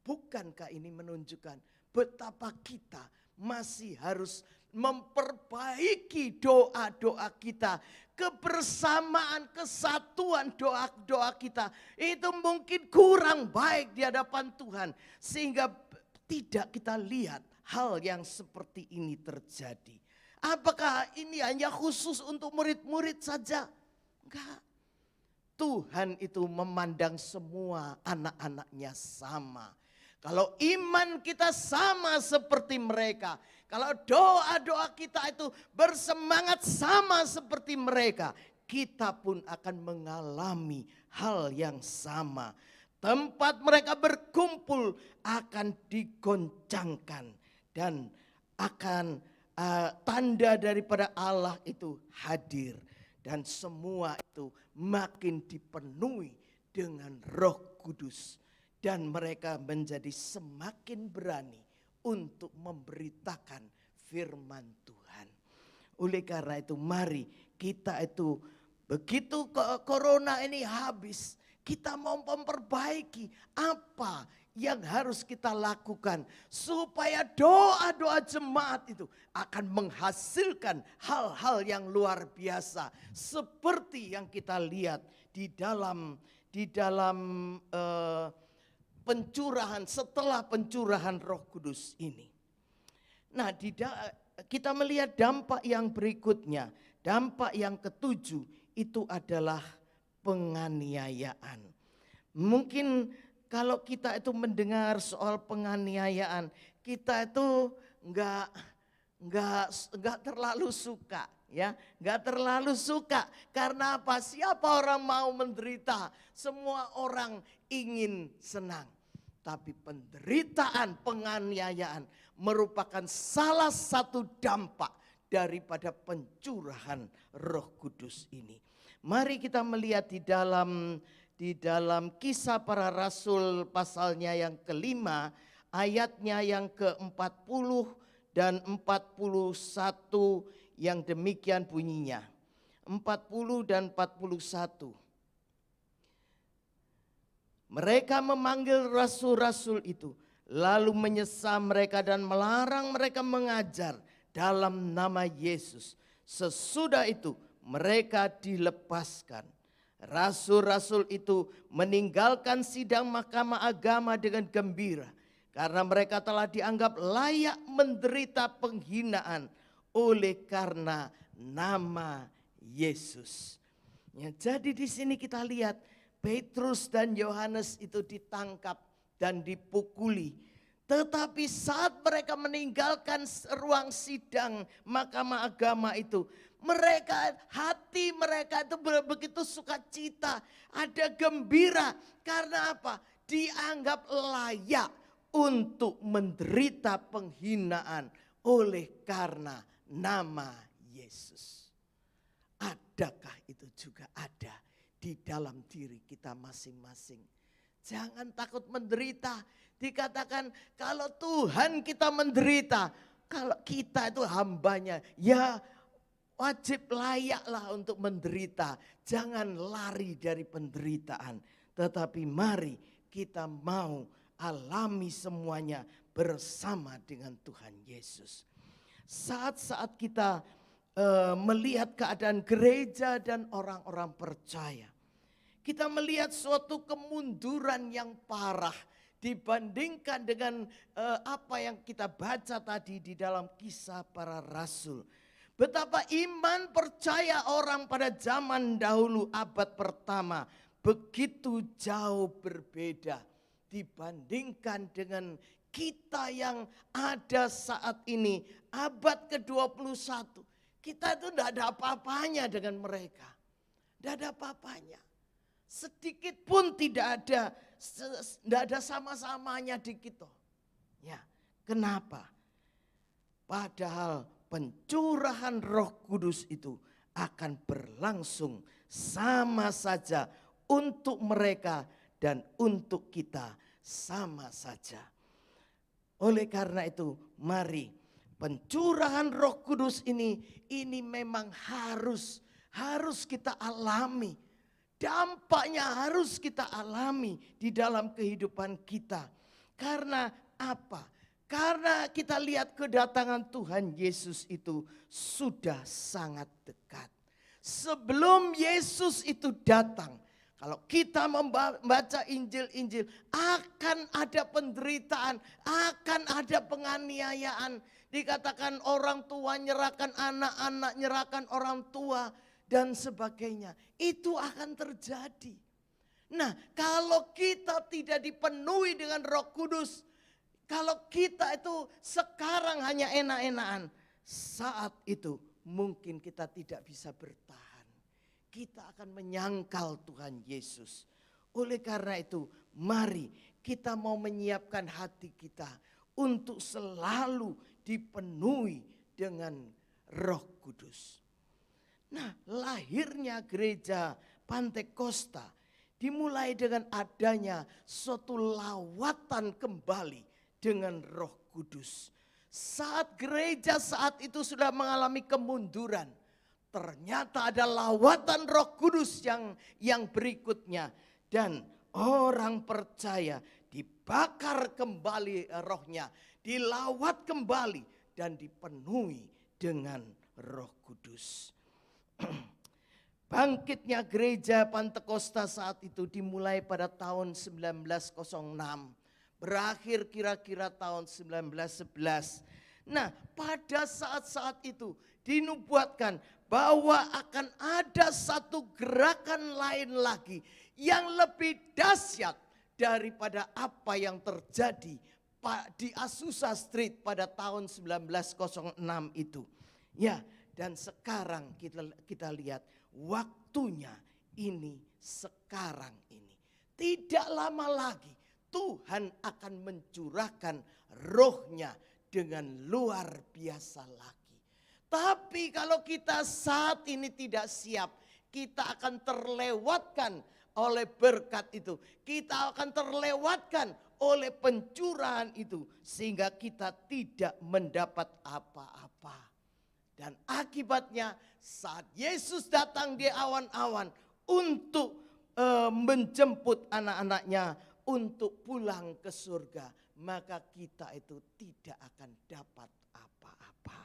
Speaker 2: Bukankah ini menunjukkan betapa kita masih harus memperbaiki doa-doa kita. Kebersamaan, kesatuan doa-doa kita itu mungkin kurang baik di hadapan Tuhan. Sehingga tidak kita lihat hal yang seperti ini terjadi. Apakah ini hanya khusus untuk murid-murid saja? Enggak. Tuhan itu memandang semua anak-anaknya sama. Kalau iman kita sama seperti mereka, kalau doa-doa kita itu bersemangat sama seperti mereka, kita pun akan mengalami hal yang sama. Tempat mereka berkumpul akan digoncangkan dan akan tanda daripada Allah itu hadir. Dan semua itu makin dipenuhi dengan Roh Kudus. Dan mereka menjadi semakin berani untuk memberitakan firman Tuhan. Oleh karena itu mari kita itu begitu corona ini habis, kita mau memperbaiki apa yang harus kita lakukan supaya doa-doa jemaat itu akan menghasilkan hal-hal yang luar biasa seperti yang kita lihat di dalam pencurahan setelah pencurahan Roh Kudus ini. Nah, kita melihat dampak yang berikutnya, dampak yang ketujuh itu adalah penganiayaan. Mungkin kalau kita itu mendengar soal penganiayaan, kita itu enggak terlalu suka, ya, enggak terlalu suka. Karena apa? Siapa orang mau menderita? Semua orang ingin senang. Tapi penderitaan, penganiayaan merupakan salah satu dampak daripada pencurahan Roh Kudus ini. Mari kita melihat di dalam Kisah Para Rasul pasalnya yang kelima, ayatnya yang ke-40 dan 41 yang demikian bunyinya. 40 dan 41. Mereka memanggil rasul-rasul itu, lalu menyesa mereka dan melarang mereka mengajar dalam nama Yesus. Sesudah itu mereka dilepaskan. Rasul-rasul itu meninggalkan sidang mahkamah agama dengan gembira, karena mereka telah dianggap layak menderita penghinaan oleh karena nama Yesus. Ya, jadi di sini kita lihat Petrus dan Yohanes itu ditangkap dan dipukuli. Tetapi saat mereka meninggalkan ruang sidang mahkamah agama itu, hati mereka itu begitu sukacita, ada gembira. Karena apa? Dianggap layak untuk menderita penghinaan oleh karena nama Yesus. Adakah itu juga ada di dalam diri kita masing-masing? Jangan takut menderita. Dikatakan kalau Tuhan kita menderita, kalau kita itu hambanya, ya wajib layaklah untuk menderita. Jangan lari dari penderitaan. Tetapi mari kita mau alami semuanya bersama dengan Tuhan Yesus. Saat-saat kita melihat keadaan gereja dan orang-orang percaya, kita melihat suatu kemunduran yang parah dibandingkan dengan apa yang kita baca tadi di dalam Kisah Para Rasul. Betapa iman percaya orang pada zaman dahulu abad pertama begitu jauh berbeda dibandingkan dengan kita yang ada saat ini abad ke-21. Kita itu tidak ada apa-apanya dengan mereka. Tidak ada apa-apanya. Sedikit pun tidak ada sama-samanya di kita. Ya, kenapa? Padahal pencurahan Roh Kudus itu akan berlangsung sama saja untuk mereka dan untuk kita sama saja. Oleh karena itu, mari pencurahan Roh Kudus ini memang harus kita alami. Dampaknya harus kita alami di dalam kehidupan kita. Karena apa? Karena kita lihat kedatangan Tuhan Yesus itu sudah sangat dekat. Sebelum Yesus itu datang, kalau kita membaca Injil-Injil, akan ada penderitaan, akan ada penganiayaan. Dikatakan orang tua nyerahkan anak-anak, nyerahkan orang tua dan sebagainya. Itu akan terjadi. Nah, kalau kita tidak dipenuhi dengan Roh Kudus, kalau kita itu sekarang hanya enak-enakan, saat itu mungkin kita tidak bisa bertahan. Kita akan menyangkal Tuhan Yesus. Oleh karena itu, mari kita mau menyiapkan hati kita untuk selalu dipenuhi dengan Roh Kudus. Nah, lahirnya gereja Pantekosta dimulai dengan adanya suatu lawatan kembali dengan Roh Kudus. Saat gereja saat itu sudah mengalami kemunduran, ternyata ada lawatan Roh Kudus yang berikutnya. Dan orang percaya dibakar kembali rohnya, dilawat kembali dan dipenuhi dengan Roh Kudus. Bangkitnya gereja Pantekosta saat itu dimulai pada tahun 1906. Berakhir kira-kira tahun 1911. Nah, pada saat-saat itu dinubuatkan bahwa akan ada satu gerakan lain lagi yang lebih dahsyat daripada apa yang terjadi di Azusa Street pada tahun 1906 itu. Ya, dan sekarang kita lihat waktunya ini sekarang ini. Tidak lama lagi Tuhan akan mencurahkan rohnya dengan luar biasa lagi. Tapi kalau kita saat ini tidak siap, kita akan terlewatkan oleh berkat itu. Kita akan terlewatkan oleh pencurahan itu. Sehingga kita tidak mendapat apa-apa. Dan akibatnya saat Yesus datang di awan-awan untuk menjemput anak-anaknya untuk pulang ke surga, maka kita itu tidak akan dapat apa-apa.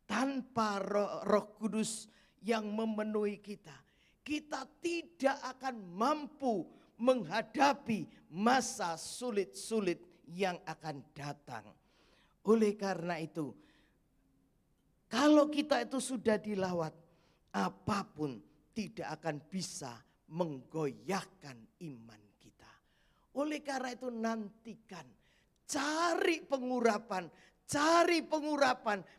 Speaker 2: Tanpa Roh Kudus yang memenuhi kita, kita tidak akan mampu menghadapi masa sulit-sulit yang akan datang. Oleh karena itu, kalau kita itu sudah dilawat, apapun tidak akan bisa menggoyahkan iman kita. Oleh karena itu nantikan, cari pengurapan,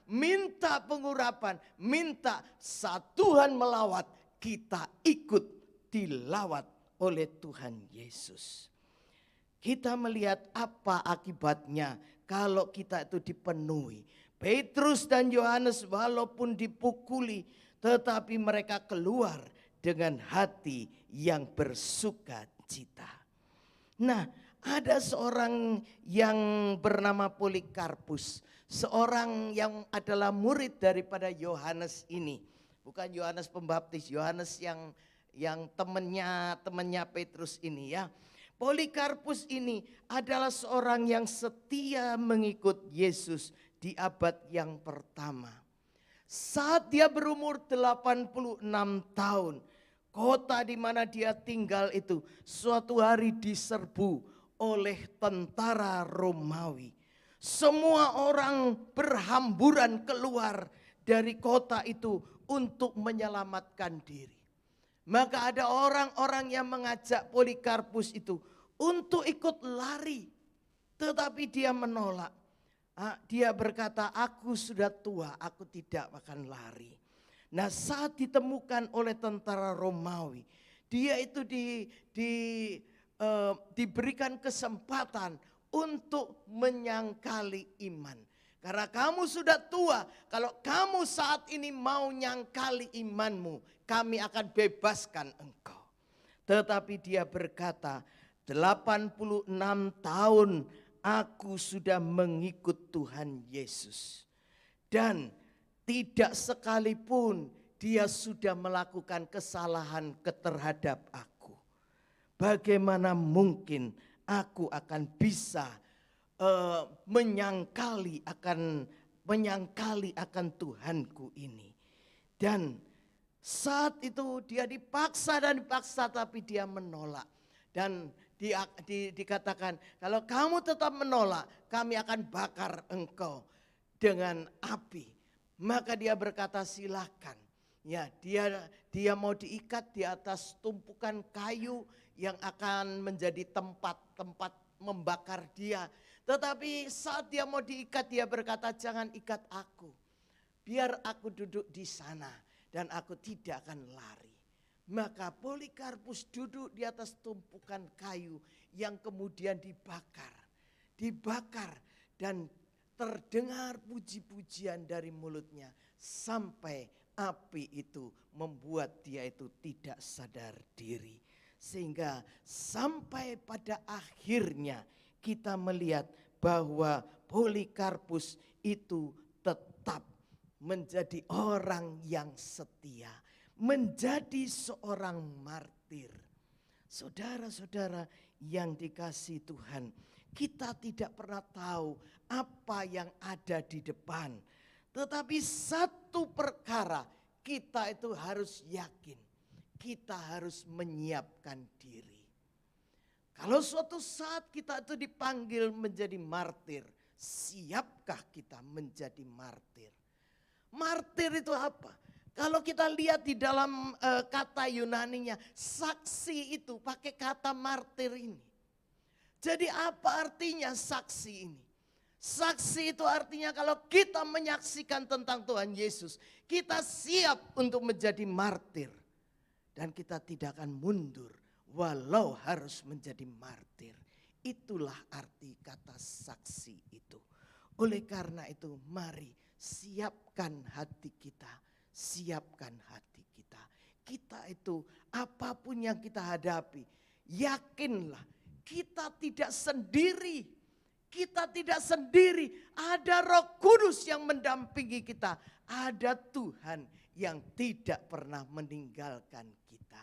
Speaker 2: minta pengurapan, minta saat Tuhan melawat, kita ikut dilawat oleh Tuhan Yesus. Kita melihat apa akibatnya kalau kita itu dipenuhi. Petrus dan Yohanes walaupun dipukuli, tetapi mereka keluar dengan hati yang bersuka cita. Nah, ada seorang yang bernama Polikarpus, seorang yang adalah murid daripada Yohanes ini. Bukan Yohanes Pembaptis, Yohanes yang temannya Petrus ini ya. Polikarpus ini adalah seorang yang setia mengikut Yesus di abad yang pertama. Saat dia berumur 86 tahun, kota di mana dia tinggal itu suatu hari diserbu oleh tentara Romawi. Semua orang berhamburan keluar dari kota itu untuk menyelamatkan diri. Maka ada orang-orang yang mengajak Polikarpus itu untuk ikut lari. Tetapi dia menolak. Dia berkata, aku sudah tua, aku tidak akan lari. Nah, saat ditemukan oleh tentara Romawi, dia itu diberikan kesempatan untuk menyangkali iman. Karena kamu sudah tua, kalau kamu saat ini mau nyangkali imanmu, kami akan bebaskan engkau. Tetapi dia berkata, 86 tahun aku sudah mengikut Tuhan Yesus. Dan tidak sekalipun dia sudah melakukan kesalahan terhadap aku. Bagaimana mungkin aku akan bisa menyangkali akan Tuhanku ini. Dan saat itu dia dipaksa tapi dia menolak. Dan dikatakan, kalau kamu tetap menolak, kami akan bakar engkau dengan api. Maka dia berkata, silakan. Ya, dia mau diikat di atas tumpukan kayu yang akan menjadi tempat membakar dia. Tetapi saat dia mau diikat, dia berkata, jangan ikat aku. Biar aku duduk di sana dan aku tidak akan lari. Maka Polikarpus duduk di atas tumpukan kayu yang kemudian dibakar. Dibakar dan terdengar puji-pujian dari mulutnya. Sampai api itu membuat dia itu tidak sadar diri. Sehingga sampai pada akhirnya kita melihat bahwa Polikarpus itu tetap menjadi orang yang setia. Menjadi seorang martir. Saudara-saudara yang dikasihi Tuhan, kita tidak pernah tahu apa yang ada di depan. Tetapi satu perkara kita itu harus yakin, kita harus menyiapkan diri. Kalau suatu saat kita itu dipanggil menjadi martir, siapkah kita menjadi martir? Martir itu apa? Kalau kita lihat di dalam kata Yunaninya, saksi itu pakai kata martir ini. Jadi apa artinya saksi ini? Saksi itu artinya kalau kita menyaksikan tentang Tuhan Yesus, kita siap untuk menjadi martir. Dan kita tidak akan mundur walau harus menjadi martir. Itulah arti kata saksi itu. Oleh karena itu mari siapkan hati kita, siapkan hati kita. Kita itu apapun yang kita hadapi, yakinlah kita tidak sendiri. Kita tidak sendiri, ada Roh Kudus yang mendampingi kita. Ada Tuhan yang tidak pernah meninggalkan kita.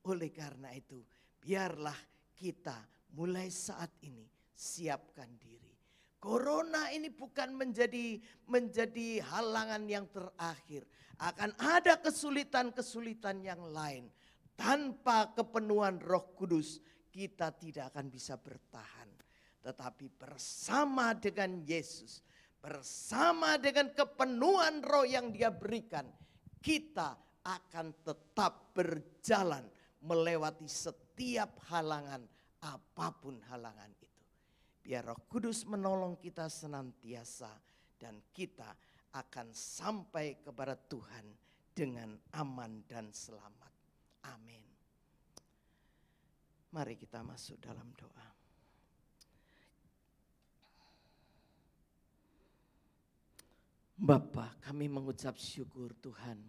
Speaker 2: Oleh karena itu, biarlah kita mulai saat ini siapkan diri. Corona ini bukan menjadi halangan yang terakhir. Akan ada kesulitan-kesulitan yang lain. Tanpa kepenuhan Roh Kudus, kita tidak akan bisa bertahan. Tetapi bersama dengan Yesus, bersama dengan kepenuhan Roh yang Dia berikan, kita akan tetap berjalan melewati setiap halangan, apapun halangan itu. Biar Roh Kudus menolong kita senantiasa dan kita akan sampai kepada Tuhan dengan aman dan selamat. Amin. Mari kita masuk dalam doa. Bapa, kami mengucap syukur Tuhan,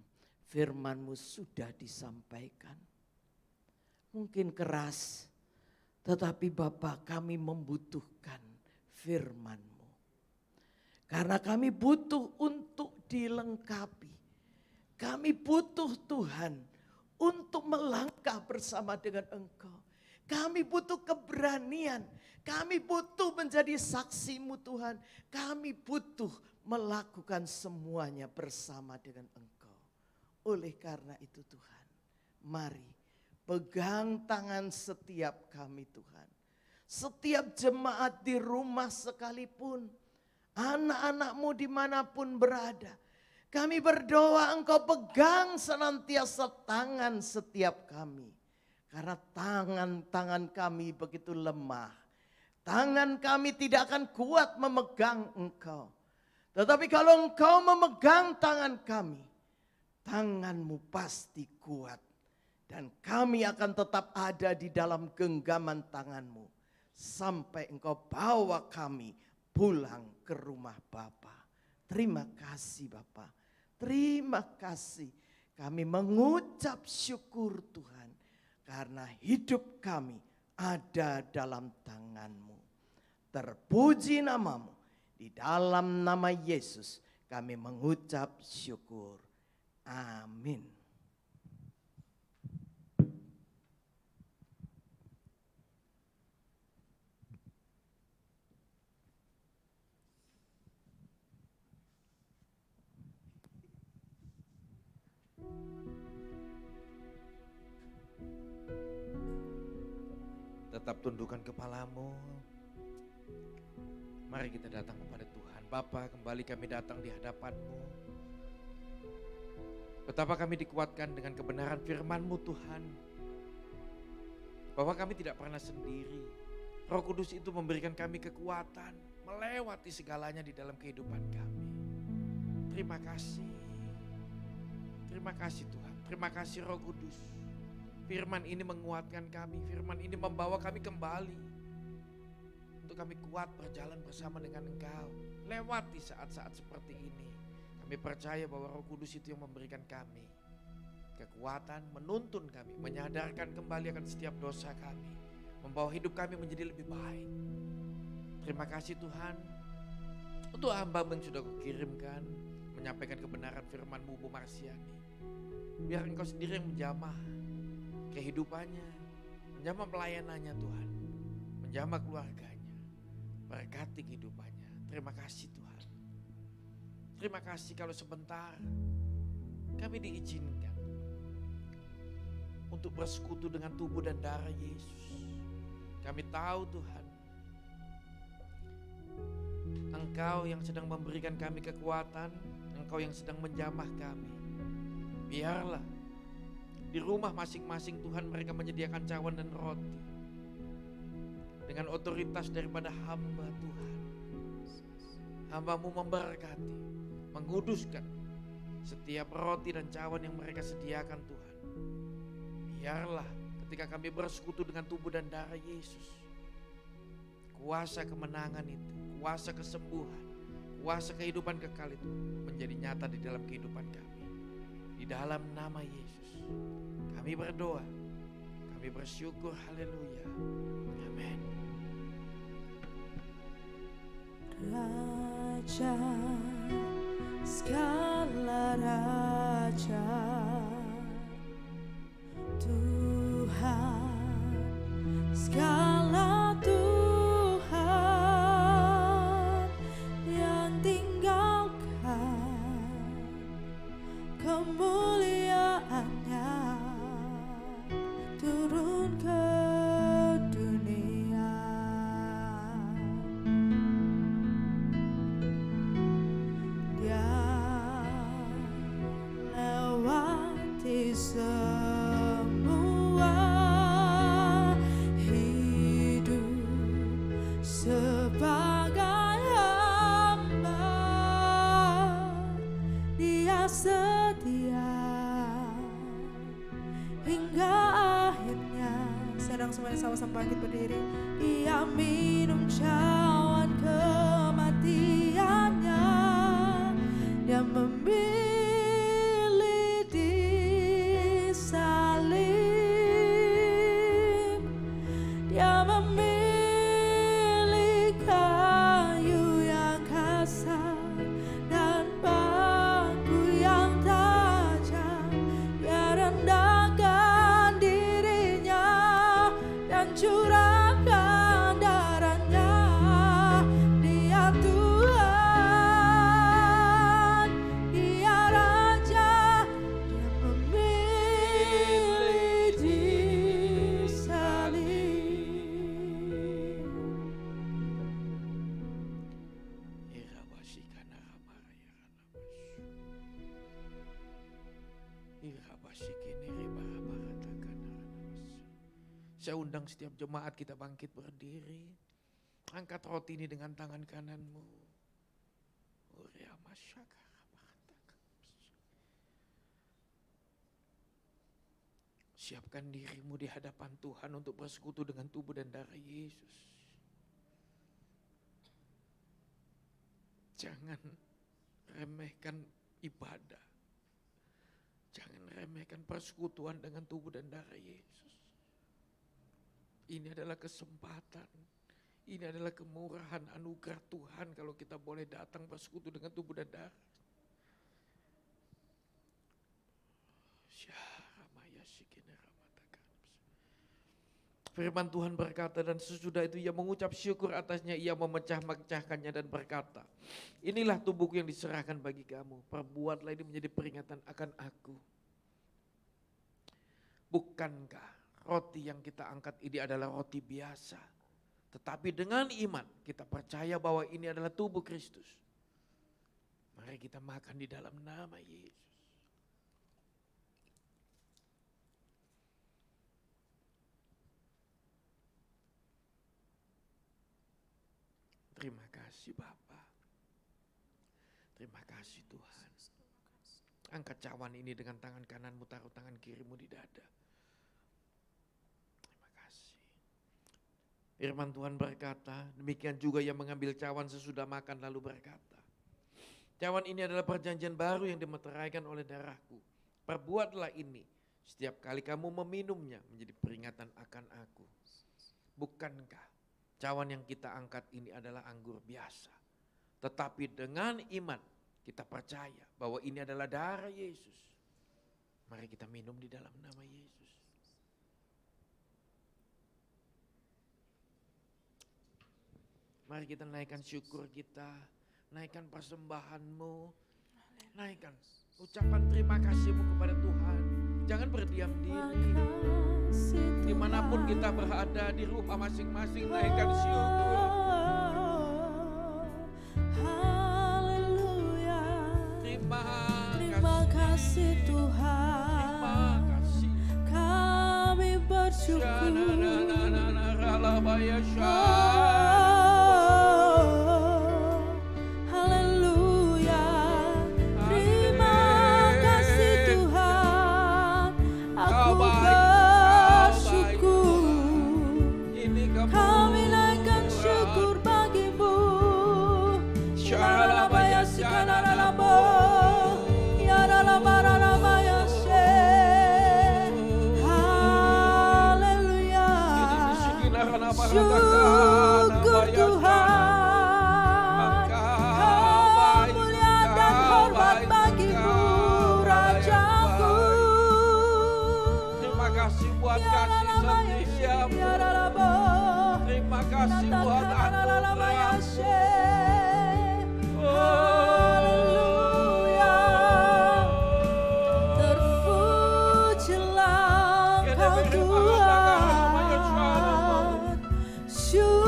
Speaker 2: firman-Mu sudah disampaikan. Mungkin keras, tetapi Bapa kami membutuhkan firman-Mu. Karena kami butuh untuk dilengkapi. Kami butuh Tuhan untuk melangkah bersama dengan Engkau. Kami butuh keberanian, kami butuh menjadi saksi-Mu Tuhan. Kami butuh melakukan semuanya bersama dengan Engkau. Oleh karena itu Tuhan, mari pegang tangan setiap kami Tuhan. Setiap jemaat di rumah sekalipun, anak-anak-Mu dimanapun berada. Kami berdoa Engkau pegang senantiasa tangan setiap kami. Karena tangan-tangan kami begitu lemah. Tangan kami tidak akan kuat memegang Engkau. Tetapi kalau Engkau memegang tangan kami, tangan-Mu pasti kuat. Dan kami akan tetap ada di dalam genggaman tangan-Mu. Sampai Engkau bawa kami pulang ke rumah Bapa. Terima kasih Bapa. Terima kasih. Kami mengucap syukur Tuhan. Karena hidup kami ada dalam tangan-Mu. Terpuji nama-Mu. Di dalam nama Yesus kami mengucap syukur. Amin.
Speaker 3: Tetap tundukkan kepalamu. Mari kita datang kepada Tuhan. Bapa, kembali kami datang di hadapan-Mu. Betapa kami dikuatkan dengan kebenaran firman-Mu Tuhan. Bahwa kami tidak pernah sendiri. Roh Kudus itu memberikan kami kekuatan melewati segalanya di dalam kehidupan kami. Terima kasih. Terima kasih Tuhan. Terima kasih Roh Kudus. Firman ini menguatkan kami. Firman ini membawa kami kembali. Untuk kami kuat berjalan bersama dengan Engkau. Lewati saat-saat seperti ini. Kami percaya bahwa Roh Kudus itu yang memberikan kami kekuatan, menuntun kami, menyadarkan kembali akan setiap dosa kami. Membawa hidup kami menjadi lebih baik. Terima kasih Tuhan. Untuk hamba-Mu yang sudah Kau kirimkan. Menyampaikan kebenaran firman-Mu Bu Marsiani. Biar Engkau sendiri yang menjamah kehidupannya. Menjamah pelayanannya Tuhan. Menjamah keluarganya. Berkati kehidupannya. Terima kasih Tuhan. Terima kasih kalau sebentar kami diizinkan untuk bersekutu dengan tubuh dan darah Yesus. Kami tahu Tuhan, Engkau yang sedang memberikan kami kekuatan, Engkau yang sedang menjamah kami. Biarlah di rumah masing-masing Tuhan mereka menyediakan cawan dan roti. dengan otoritas daripada hamba Tuhan. Hamba-Mu memberkati, menguduskan setiap roti dan cawan yang mereka sediakan Tuhan. Biarlah ketika kami bersekutu dengan tubuh dan darah Yesus, kuasa kemenangan itu, kuasa kesembuhan, kuasa kehidupan kekal itu menjadi nyata di dalam kehidupan kami. Di dalam nama Yesus kami berdoa, kami bersyukur, haleluya, amin.
Speaker 1: Raja, segala raja, Tuhan, segala Tuhan yang tinggalkan kemuliaannya turun ke dunia. Dia lewati semua hidup sebagai hamba. Dia setia hingga akhirnya. Sedang semuanya sama-sama bangkit berdiri. Dia minum cawan kematiannya. Dia memilih disalib. Dia memilih kayu yang kasar dan batu yang tajam. Dia rendahkan dirinya dan curahkan darahnya. Dia Tuhan, Dia Raja, Dia memilih disalib.
Speaker 3: Saya undang setiap jemaat kita bangkit berdiri. Angkat roti ini dengan tangan kananmu. Siapkan dirimu di hadapan Tuhan untuk bersekutu dengan tubuh dan darah Yesus. Jangan remehkan ibadah. Jangan remehkan persekutuan dengan tubuh dan darah Yesus. Ini adalah kesempatan. Ini adalah kemurahan anugerah Tuhan kalau kita boleh datang bersekutu dengan tubuh dan darah. Firman Tuhan berkata, dan sesudah itu ia mengucap syukur atasnya, ia memecah-mecahkannya dan berkata, inilah tubuhku yang diserahkan bagi kamu, perbuatlah ini menjadi peringatan akan aku. Bukankah roti yang kita angkat ini adalah roti biasa, tetapi dengan iman kita percaya bahwa ini adalah tubuh Kristus. Mari kita makan di dalam nama Yesus. Terima kasih Bapa. Terima kasih Tuhan. Angkat cawan ini dengan tangan kananmu, taruh tangan kirimu di dada. Terima kasih. Firman Tuhan berkata, demikian juga yang mengambil cawan sesudah makan lalu berkata, cawan ini adalah perjanjian baru yang dimeteraikan oleh darahku. Perbuatlah ini setiap kali kamu meminumnya menjadi peringatan akan aku. Bukankah cawan yang kita angkat ini adalah anggur biasa. Tetapi dengan iman kita percaya bahwa ini adalah darah Yesus. Mari kita minum di dalam nama Yesus. Mari kita naikkan syukur kita, naikkan persembahanmu, naikkan ucapan terima kasihmu kepada Tuhan. Jangan berdiam diri. Dimanapun kita berada di rumah masing-masing, naikkan syukur.
Speaker 1: Haleluya.
Speaker 3: Terima
Speaker 1: kasih Tuhan.
Speaker 3: Terima kasih.
Speaker 1: Kami bersyukur. Haleluya. Terima kasih Tuhan. Aku bersyukur. Kami naikkan syukur bagimu. Shalalabaya sikalalabo. Yaralabaralabaya se. Haleluya. Syukur Tuhan. Kemuliaan dan hormat bagimu, Rajaku.
Speaker 3: Terima kasih buat kasih setiamu. Terima kasih buat anugerahmu.
Speaker 1: Haleluya. Terpujilah Engkau Tuhan. Syukur.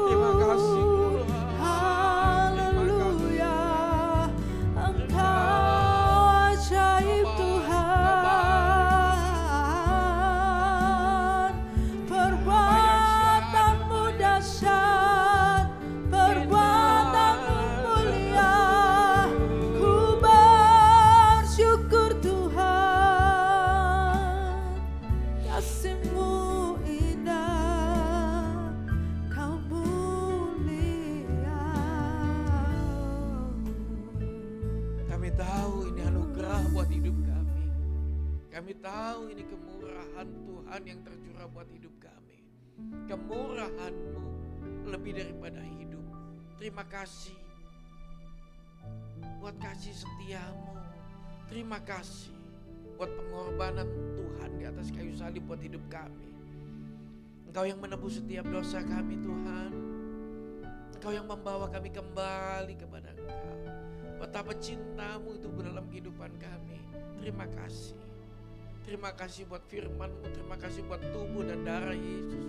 Speaker 3: Terima kasih Tuhan.
Speaker 1: Haleluya. Engkau ajaib Tuhan. Perbuatanmu dahsyat, perbuatanmu mulia. Ku bersyukur Tuhan. Kasih-Mu indah, Kau mulia.
Speaker 3: Kami tahu ini anugerah buat hidup kami. Kami tahu ini kemurahan Tuhan yang tercurah buat hidup kami. Kemurahan-Mu lebih daripada hidup. Terima kasih buat kasih setia-Mu. Terima kasih buat pengorbanan Tuhan di atas kayu salib buat hidup kami. Engkau yang menebus setiap dosa kami Tuhan. Engkau yang membawa kami kembali kepada Engkau. Betapa cinta-Mu itu dalam kehidupan kami. Terima kasih. Terima kasih buat firman-Mu. Terima kasih buat tubuh dan darah Yesus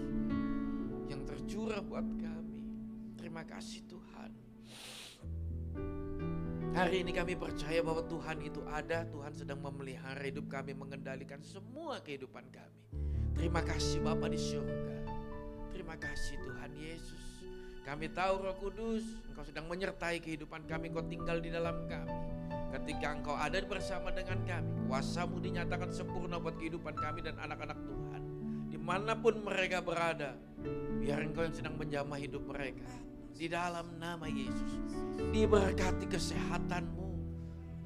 Speaker 3: yang tercurah buat kami. Terima kasih Tuhan. Hari ini kami percaya bahwa Tuhan itu ada. Tuhan sedang memelihara hidup kami, mengendalikan semua kehidupan kami. Terima kasih Bapa di surga. Terima kasih Tuhan Yesus. Kami tahu Roh Kudus, Engkau sedang menyertai kehidupan kami, Engkau tinggal di dalam kami. Ketika Engkau ada bersama dengan kami, kuasa-Mu dinyatakan sempurna buat kehidupan kami dan anak-anak Tuhan. Dimanapun mereka berada, biar Engkau yang sedang menjamah hidup mereka. Di dalam nama Yesus, diberkati kesehatan-Mu.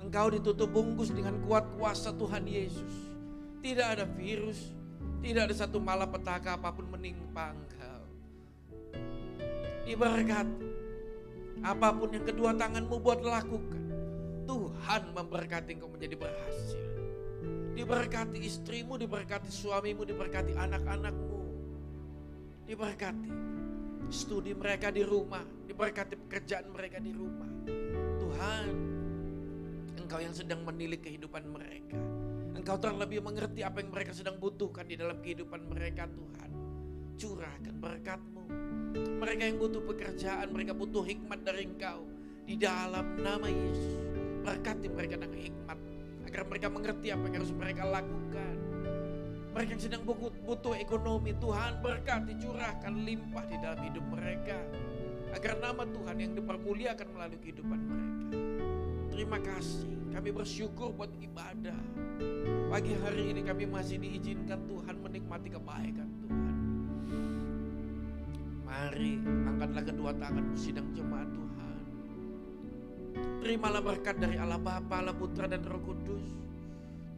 Speaker 3: Engkau ditutup bungkus dengan kuat kuasa Tuhan Yesus. Tidak ada virus, tidak ada satu malapetaka apapun menimpa Engkau. Diberkati. Apapun yang kedua tangan-Mu buat lakukan, Tuhan memberkati Engkau menjadi berhasil. Diberkati istrimu, diberkati suamimu, diberkati anak-anakmu. Diberkati studi mereka di rumah, diberkati pekerjaan mereka di rumah. Tuhan, Engkau yang sedang menilik kehidupan mereka. Engkau terlebih mengerti apa yang mereka sedang butuhkan di dalam kehidupan mereka Tuhan. Curahkan berkat-Mu. Mereka yang butuh pekerjaan, mereka butuh hikmat dari Engkau. Di dalam nama Yesus, berkati mereka dengan hikmat. Agar mereka mengerti apa yang harus mereka lakukan. Mereka yang sedang butuh ekonomi, Tuhan berkati, curahkan limpah di dalam hidup mereka. Agar nama Tuhan yang dipermuliakan melalui kehidupan mereka. Terima kasih, kami bersyukur buat ibadah. Pagi hari ini kami masih diizinkan Tuhan menikmati kebaikan Tuhan. Mari angkatlah kedua tanganmu sidang jemaat Tuhan. Terimalah berkat dari Allah Bapa, Allah Putra dan Roh Kudus.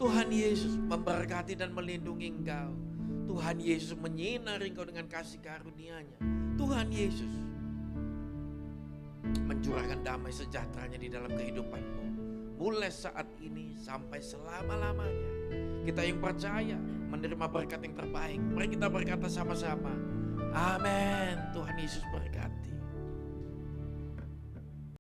Speaker 3: Tuhan Yesus memberkati dan melindungi engkau. Tuhan Yesus menyinari engkau dengan kasih karunia-Nya. Tuhan Yesus mencurahkan damai sejahteranya di dalam kehidupanmu. Mulai saat ini sampai selama-lamanya. Kita yang percaya menerima berkat yang terbaik. Mari kita berkata sama-sama. Amin. Tuhan Yesus berkati.